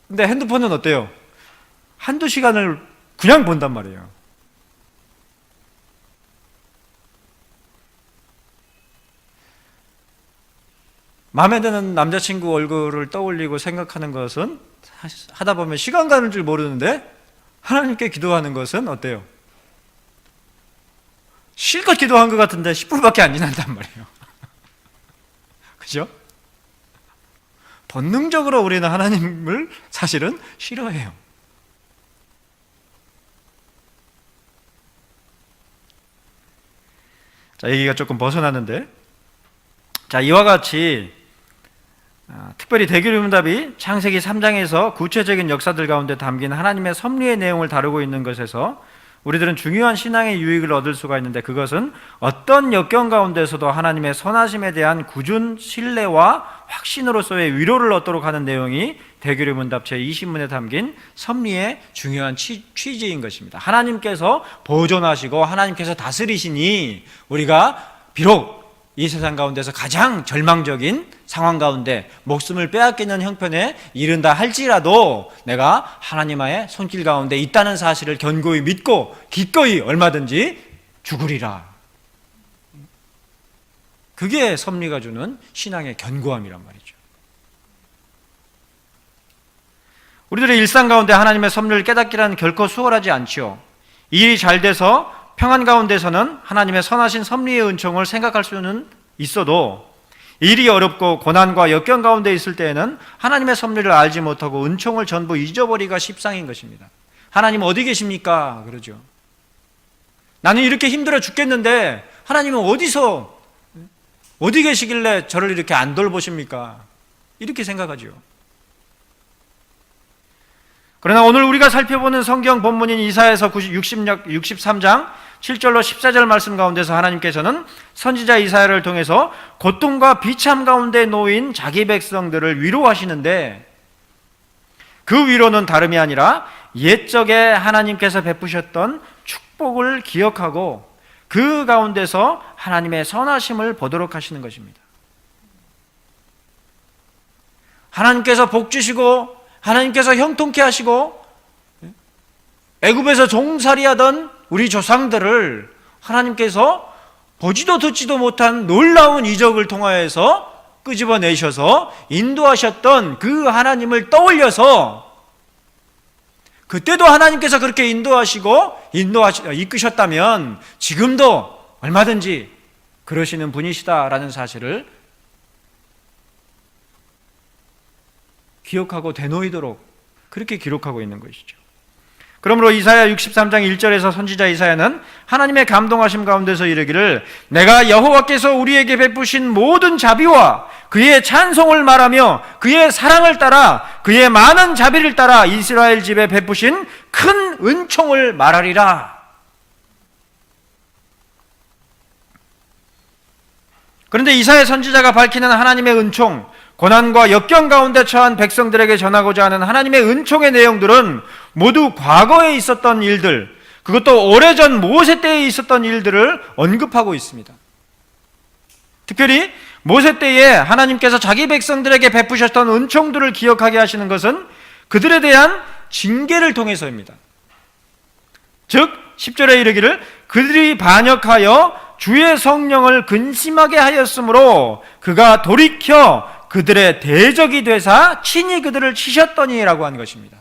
근데 핸드폰은 어때요? 한두 시간을 그냥 본단 말이에요. 마음에 드는 남자친구 얼굴을 떠올리고 생각하는 것은 하다 보면 시간 가는 줄 모르는데, 하나님께 기도하는 것은 어때요? 실컷 기도한 것 같은데 10분밖에 안 지난단 말이에요. 그죠? 본능적으로 우리는 하나님을 사실은 싫어해요. 자, 얘기가 조금 벗어나는데, 자, 이와 같이 특별히 대교문답이 창세기 3장에서 구체적인 역사들 가운데 담긴 하나님의 섭리의 내용을 다루고 있는 것에서 우리들은 중요한 신앙의 유익을 얻을 수가 있는데, 그것은 어떤 역경 가운데서도 하나님의 선하심에 대한 굳은 신뢰와 확신으로서의 위로를 얻도록 하는 내용이 대교문답 제20문에 담긴 섭리의 중요한 취지인 것입니다. 하나님께서 보존하시고 하나님께서 다스리시니 우리가 비록 이 세상 가운데서 가장 절망적인 상황 가운데 목숨을 빼앗기는 형편에 이른다 할지라도 내가 하나님의 손길 가운데 있다는 사실을 견고히 믿고 기꺼이 얼마든지 죽으리라. 그게 섭리가 주는 신앙의 견고함이란 말이죠. 우리들의 일상 가운데 하나님의 섭리를 깨닫기란 결코 수월하지 않지요. 일이 잘 돼서 평안 가운데서는 하나님의 선하신 섭리의 은총을 생각할 수는 있어도, 일이 어렵고 고난과 역경 가운데 있을 때에는 하나님의 섭리를 알지 못하고 은총을 전부 잊어버리기가 십상인 것입니다. 하나님 어디 계십니까? 그러죠. 나는 이렇게 힘들어 죽겠는데 하나님은 어디 계시길래 저를 이렇게 안 돌보십니까? 이렇게 생각하죠. 그러나 오늘 우리가 살펴보는 성경 본문인 이사야서 63장 7절로 14절 말씀 가운데서 하나님께서는 선지자 이사야를 통해서 고통과 비참 가운데 놓인 자기 백성들을 위로하시는데, 그 위로는 다름이 아니라 옛적에 하나님께서 베푸셨던 축복을 기억하고 그 가운데서 하나님의 선하심을 보도록 하시는 것입니다. 하나님께서 복 주시고 하나님께서 형통케 하시고 애굽에서 종살이하던 우리 조상들을 하나님께서 보지도 듣지도 못한 놀라운 이적을 통하여서 끄집어내셔서 인도하셨던 그 하나님을 떠올려서, 그때도 하나님께서 그렇게 이끄셨다면 지금도 얼마든지 그러시는 분이시다라는 사실을 기억하고 되뇌이도록 그렇게 기록하고 있는 것이죠. 그러므로 이사야 63장 1절에서 선지자 이사야는 하나님의 감동하심 가운데서 이르기를, 내가 여호와께서 우리에게 베푸신 모든 자비와 그의 찬송을 말하며 그의 사랑을 따라 그의 많은 자비를 따라 이스라엘 집에 베푸신 큰 은총을 말하리라. 그런데 이사야 선지자가 밝히는 하나님의 은총, 고난과 역경 가운데 처한 백성들에게 전하고자 하는 하나님의 은총의 내용들은 모두 과거에 있었던 일들, 그것도 오래전 모세 때에 있었던 일들을 언급하고 있습니다. 특별히 모세 때에 하나님께서 자기 백성들에게 베푸셨던 은총들을 기억하게 하시는 것은 그들에 대한 징계를 통해서입니다. 즉 10절에 이르기를, 그들이 반역하여 주의 성령을 근심하게 하였으므로 그가 돌이켜 그들의 대적이 되사 친히 그들을 치셨더니라고 한 것입니다.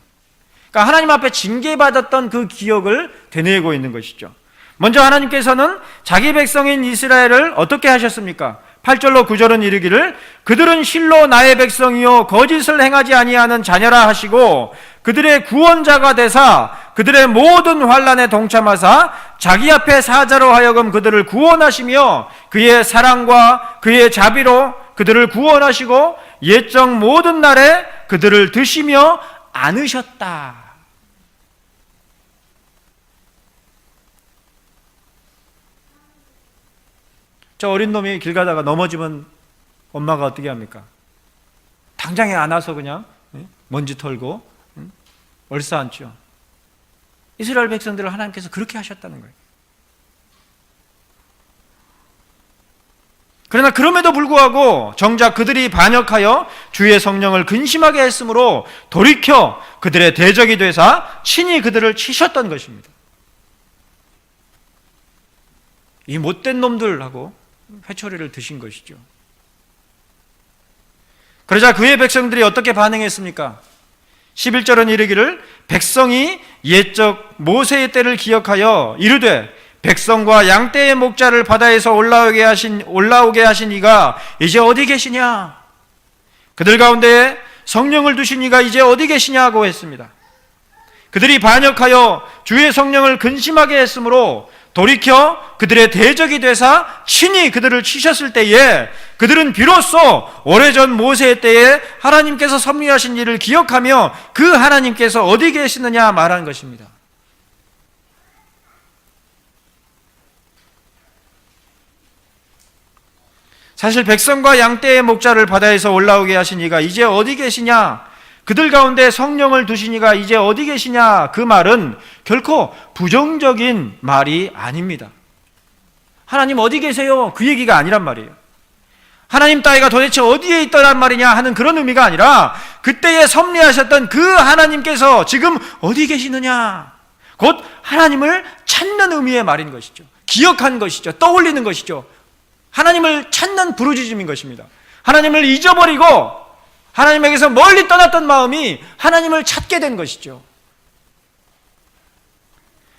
그러니까 하나님 앞에 징계받았던 그 기억을 되뇌고 있는 것이죠. 먼저 하나님께서는 자기 백성인 이스라엘을 어떻게 하셨습니까? 8절로 9절은 이르기를, 그들은 실로 나의 백성이요 거짓을 행하지 아니하는 자녀라 하시고 그들의 구원자가 되사 그들의 모든 환난에 동참하사 자기 앞에 사자로 하여금 그들을 구원하시며 그의 사랑과 그의 자비로 그들을 구원하시고 옛적 모든 날에 그들을 드시며 안으셨다. 저 어린 놈이 길 가다가 넘어지면 엄마가 어떻게 합니까? 당장에 안아서 그냥 먼지 털고 얼싸안죠. 이스라엘 백성들을 하나님께서 그렇게 하셨다는 거예요. 그러나 그럼에도 불구하고 정작 그들이 반역하여 주의 성령을 근심하게 했으므로 돌이켜 그들의 대적이 되사 친히 그들을 치셨던 것입니다. 이 못된 놈들하고 회초리를 드신 것이죠. 그러자 그의 백성들이 어떻게 반응했습니까? 11절은 이르기를 백성이 옛적 모세의 때를 기억하여 이르되 백성과 양떼의 목자를 바다에서 올라오게 하신 이가 이제 어디 계시냐? 그들 가운데 성령을 두신 이가 이제 어디 계시냐고 했습니다. 그들이 반역하여 주의 성령을 근심하게 했으므로 돌이켜 그들의 대적이 되사 친히 그들을 치셨을 때에 그들은 비로소 오래전 모세의 때에 하나님께서 섭리하신 일을 기억하며 그 하나님께서 어디 계시느냐 말한 것입니다. 사실 백성과 양떼의 목자를 바다에서 올라오게 하신 이가 이제 어디 계시냐? 그들 가운데 성령을 두신 이가 이제 어디 계시냐? 그 말은 결코 부정적인 말이 아닙니다. 하나님 어디 계세요? 그 얘기가 아니란 말이에요. 하나님 따위가 도대체 어디에 있더란 말이냐 하는 그런 의미가 아니라 그때에 섭리하셨던 그 하나님께서 지금 어디 계시느냐? 곧 하나님을 찾는 의미의 말인 것이죠. 기억한 것이죠. 떠올리는 것이죠. 하나님을 찾는 부르짖음인 것입니다. 하나님을 잊어버리고 하나님에게서 멀리 떠났던 마음이 하나님을 찾게 된 것이죠.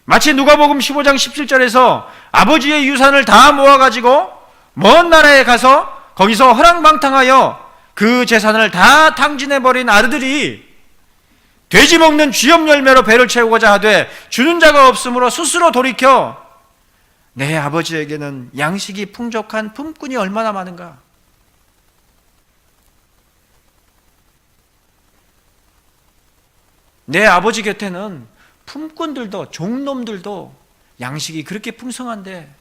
마치 누가복음 15장 17절에서 아버지의 유산을 다 모아가지고 먼 나라에 가서 거기서 허랑방탕하여 그 재산을 다 탕진해버린 아들들이 돼지 먹는 쥐염 열매로 배를 채우고자 하되 주는 자가 없으므로 스스로 돌이켜 내 아버지에게는 양식이 풍족한 품꾼이 얼마나 많은가? 내 아버지 곁에는 품꾼들도 종놈들도 양식이 그렇게 풍성한데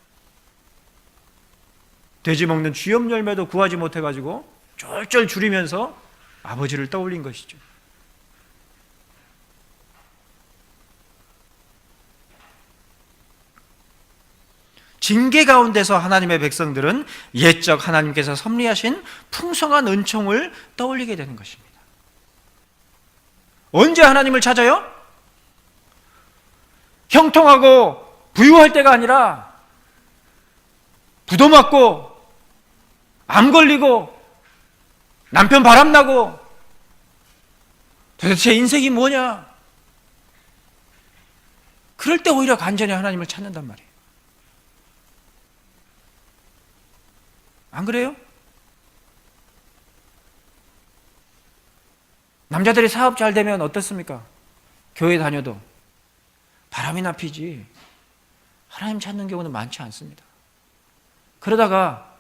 돼지 먹는 쥐염 열매도 구하지 못해가지고 쫄쫄 줄이면서 아버지를 떠올린 것이죠. 징계 가운데서 하나님의 백성들은 옛적 하나님께서 섭리하신 풍성한 은총을 떠올리게 되는 것입니다. 언제 하나님을 찾아요? 형통하고 부유할 때가 아니라 부도 맞고 암 걸리고 남편 바람나고 도대체 인생이 뭐냐? 그럴 때 오히려 간절히 하나님을 찾는단 말이에요. 안 그래요? 남자들이 사업 잘 되면 어떻습니까? 교회 다녀도 바람이나 피지 하나님 찾는 경우는 많지 않습니다. 그러다가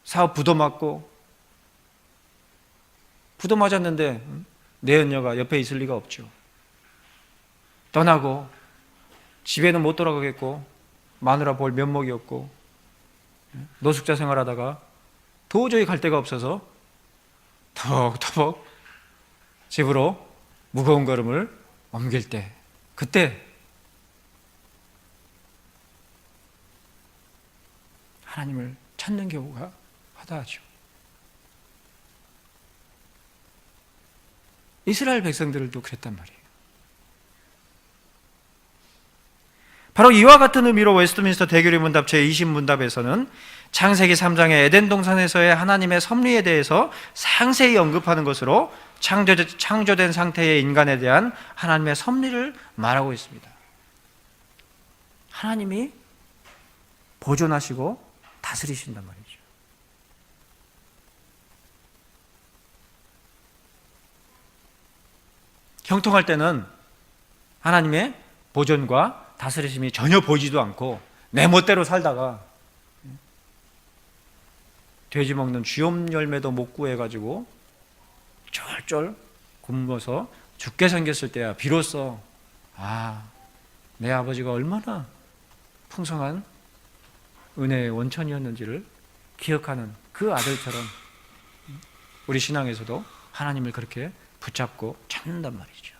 사업 부도 맞고 부도 맞았는데 내 연녀가 옆에 있을 리가 없죠. 떠나고 집에는 못 돌아가겠고 마누라 볼 면목이 없고 노숙자 생활하다가 도저히 갈 데가 없어서 터벅터벅 집으로 무거운 걸음을 옮길 때 그때 하나님을 찾는 경우가 허다하죠. 이스라엘 백성들도 그랬단 말이에요. 바로 이와 같은 의미로 웨스트민스터 대교리 문답 제20문답에서는 창세기 3장의 에덴 동산에서의 하나님의 섭리에 대해서 상세히 언급하는 것으로 창조된 상태의 인간에 대한 하나님의 섭리를 말하고 있습니다. 하나님이 보존하시고 다스리신단 말이죠. 형통할 때는 하나님의 보존과 다스리심이 전혀 보이지도 않고 내 멋대로 살다가 돼지 먹는 쥐염 열매도 못 구해가지고 쫄쫄 굶어서 죽게 생겼을 때야 비로소 내 아버지가 얼마나 풍성한 은혜의 원천이었는지를 기억하는 그 아들처럼 우리 신앙에서도 하나님을 그렇게 붙잡고 찾는단 말이죠.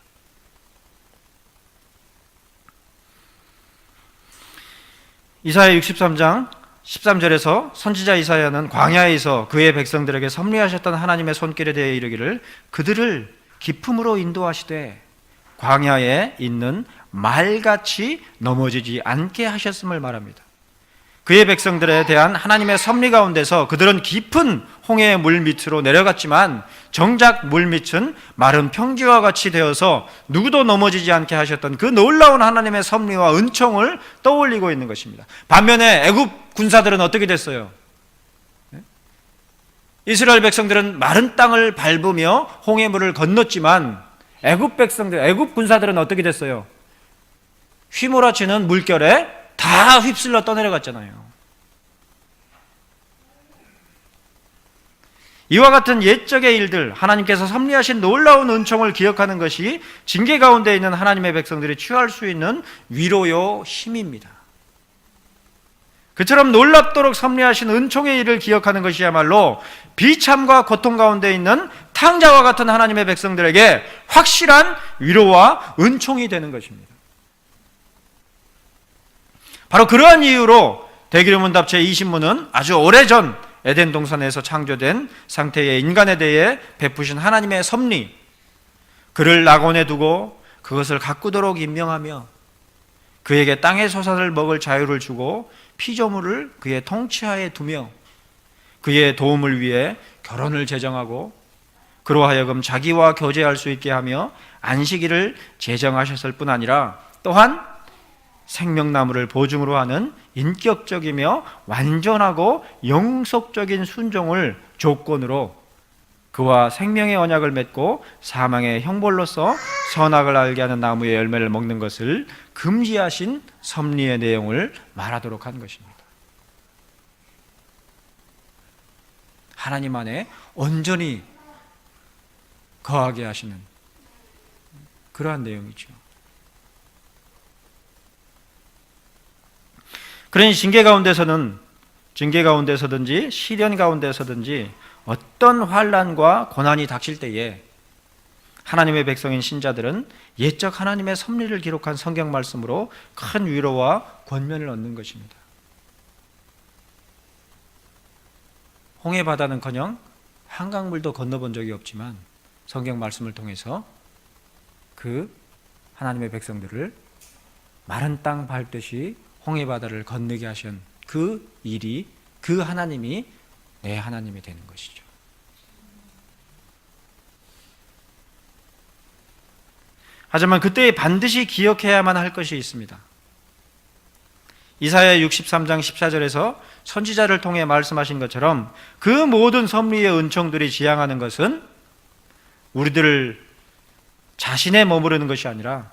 이사야 63장 13절에서 선지자 이사야는 광야에서 그의 백성들에게 섭리하셨던 하나님의 손길에 대해 이르기를 그들을 기품으로 인도하시되 광야에 있는 말같이 넘어지지 않게 하셨음을 말합니다. 그의 백성들에 대한 하나님의 섭리 가운데서 그들은 깊은 홍해의 물 밑으로 내려갔지만 정작 물 밑은 마른 평지와 같이 되어서 누구도 넘어지지 않게 하셨던 그 놀라운 하나님의 섭리와 은총을 떠올리고 있는 것입니다. 반면에 애굽 군사들은 어떻게 됐어요? 이스라엘 백성들은 마른 땅을 밟으며 홍해물을 건넜지만 애굽 군사들은 어떻게 됐어요? 휘몰아치는 물결에 다 휩쓸려 떠내려갔잖아요. 이와 같은 옛적의 일들, 하나님께서 섭리하신 놀라운 은총을 기억하는 것이 징계 가운데 있는 하나님의 백성들이 취할 수 있는 위로요 힘입니다. 그처럼 놀랍도록 섭리하신 은총의 일을 기억하는 것이야말로 비참과 고통 가운데 있는 탕자와 같은 하나님의 백성들에게 확실한 위로와 은총이 되는 것입니다. 바로 그러한 이유로 대기름 문답 제20문은 아주 오래전 에덴 동산에서 창조된 상태의 인간에 대해 베푸신 하나님의 섭리, 그를 낙원에 두고 그것을 가꾸도록 임명하며 그에게 땅의 소산을 먹을 자유를 주고 피조물을 그의 통치하에 두며 그의 도움을 위해 결혼을 제정하고 그로 하여금 자기와 교제할 수 있게 하며 안식일을 제정하셨을 뿐 아니라 또한 생명나무를 보증으로 하는 인격적이며 완전하고 영속적인 순종을 조건으로 그와 생명의 언약을 맺고 사망의 형벌로서 선악을 알게 하는 나무의 열매를 먹는 것을 금지하신 섭리의 내용을 말하도록 한 것입니다. 하나님 안에 온전히 거하게 하시는 그러한 내용이죠. 그러니 징계 가운데서든지 시련 가운데서든지 어떤 환난과 고난이 닥칠 때에 하나님의 백성인 신자들은 옛적 하나님의 섭리를 기록한 성경 말씀으로 큰 위로와 권면을 얻는 것입니다. 홍해 바다는커녕 한강물도 건너본 적이 없지만 성경 말씀을 통해서 그 하나님의 백성들을 마른 땅 밟듯이 홍해 바다를 건너게 하신 그 일이, 그 하나님이 내 하나님이 되는 것이죠. 하지만 그때 반드시 기억해야만 할 것이 있습니다. 이사야 63장 14절에서 선지자를 통해 말씀하신 것처럼 그 모든 섭리의 은총들이 지향하는 것은 우리들 자신에 머무르는 것이 아니라,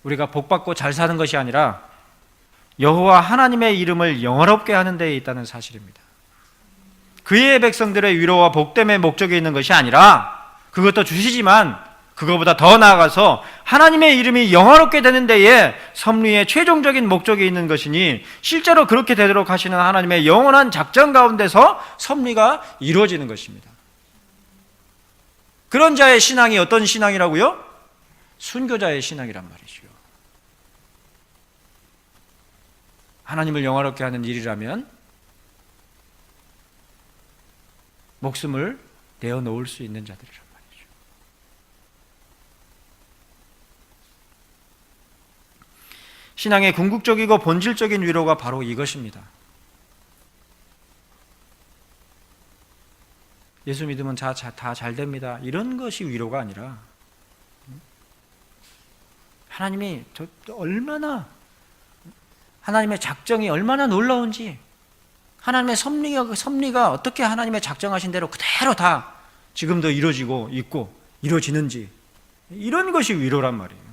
우리가 복받고 잘 사는 것이 아니라 여호와 하나님의 이름을 영화롭게 하는 데에 있다는 사실입니다. 그의 백성들의 위로와 복됨의 목적이 있는 것이 아니라, 그것도 주시지만 그것보다 더 나아가서 하나님의 이름이 영화롭게 되는 데에 섭리의 최종적인 목적이 있는 것이니, 실제로 그렇게 되도록 하시는 하나님의 영원한 작전 가운데서 섭리가 이루어지는 것입니다. 그런 자의 신앙이 어떤 신앙이라고요? 순교자의 신앙이란 말이죠. 하나님을 영화롭게 하는 일이라면 목숨을 내어놓을 수 있는 자들이란 말이죠. 신앙의 궁극적이고 본질적인 위로가 바로 이것입니다. 예수 믿으면 다 잘 됩니다, 이런 것이 위로가 아니라, 하나님이 얼마나, 하나님의 작정이 얼마나 놀라운지, 하나님의 섭리가 어떻게 하나님의 작정하신 대로 그대로 다 지금도 이루어지고 있고 이루어지는지, 이런 것이 위로란 말이에요.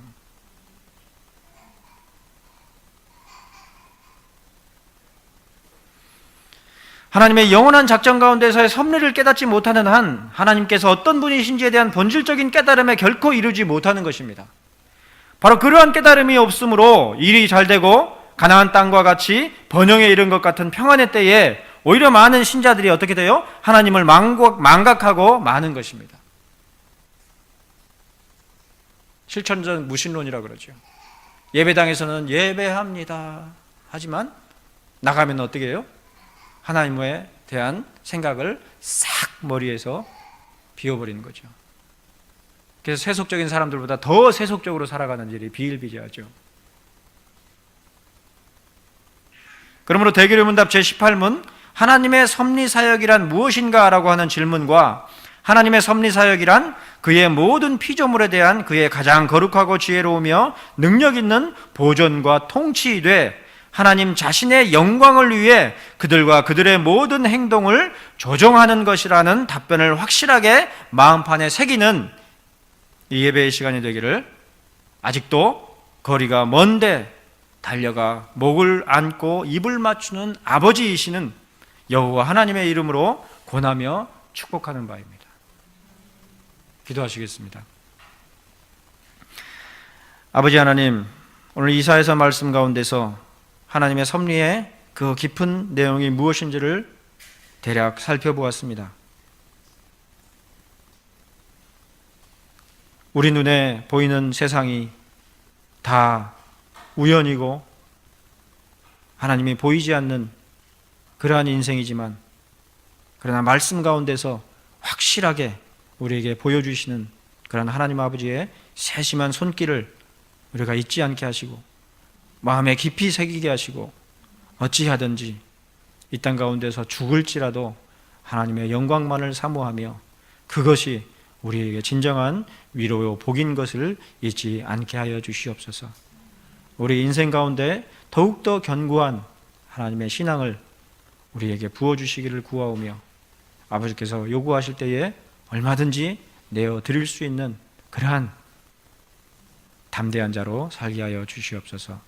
하나님의 영원한 작정 가운데서의 섭리를 깨닫지 못하는 한 하나님께서 어떤 분이신지에 대한 본질적인 깨달음에 결코 이르지 못하는 것입니다. 바로 그러한 깨달음이 없으므로 일이 잘 되고 가나안 땅과 같이 번영에 이른 것 같은 평안의 때에 오히려 많은 신자들이 어떻게 돼요? 하나님을 망각하고 마는 것입니다. 실천적 무신론이라 그러죠. 예배당에서는 예배합니다, 하지만 나가면 어떻게 해요? 하나님에 대한 생각을 싹 머리에서 비워버리는 거죠. 그래서 세속적인 사람들보다 더 세속적으로 살아가는 일이 비일비재하죠. 그러므로 대교류 문답 제18문 하나님의 섭리사역이란 무엇인가? 라고 하는 질문과 하나님의 섭리사역이란 그의 모든 피조물에 대한 그의 가장 거룩하고 지혜로우며 능력 있는 보존과 통치이되 하나님 자신의 영광을 위해 그들과 그들의 모든 행동을 조정하는 것이라는 답변을 확실하게 마음판에 새기는 이 예배의 시간이 되기를, 아직도 거리가 먼데 달려가 목을 안고 입을 맞추는 아버지이시는 여호와 하나님의 이름으로 권하며 축복하는 바입니다. 기도하시겠습니다. 아버지 하나님, 오늘 이사야서 말씀 가운데서 하나님의 섭리의 그 깊은 내용이 무엇인지를 대략 살펴보았습니다. 우리 눈에 보이는 세상이 다 우연이고 하나님이 보이지 않는 그러한 인생이지만, 그러나 말씀 가운데서 확실하게 우리에게 보여주시는 그런 하나님 아버지의 세심한 손길을 우리가 잊지 않게 하시고 마음에 깊이 새기게 하시고, 어찌하든지 이 땅 가운데서 죽을지라도 하나님의 영광만을 사모하며 그것이 우리에게 진정한 위로요 복인 것을 잊지 않게 하여 주시옵소서. 우리 인생 가운데 더욱더 견고한 하나님의 신앙을 우리에게 부어주시기를 구하오며, 아버지께서 요구하실 때에 얼마든지 내어 드릴 수 있는 그러한 담대한 자로 살게 하여 주시옵소서.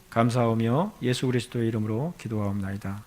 감사하며 예수 그리스도의 이름으로 기도하옵나이다.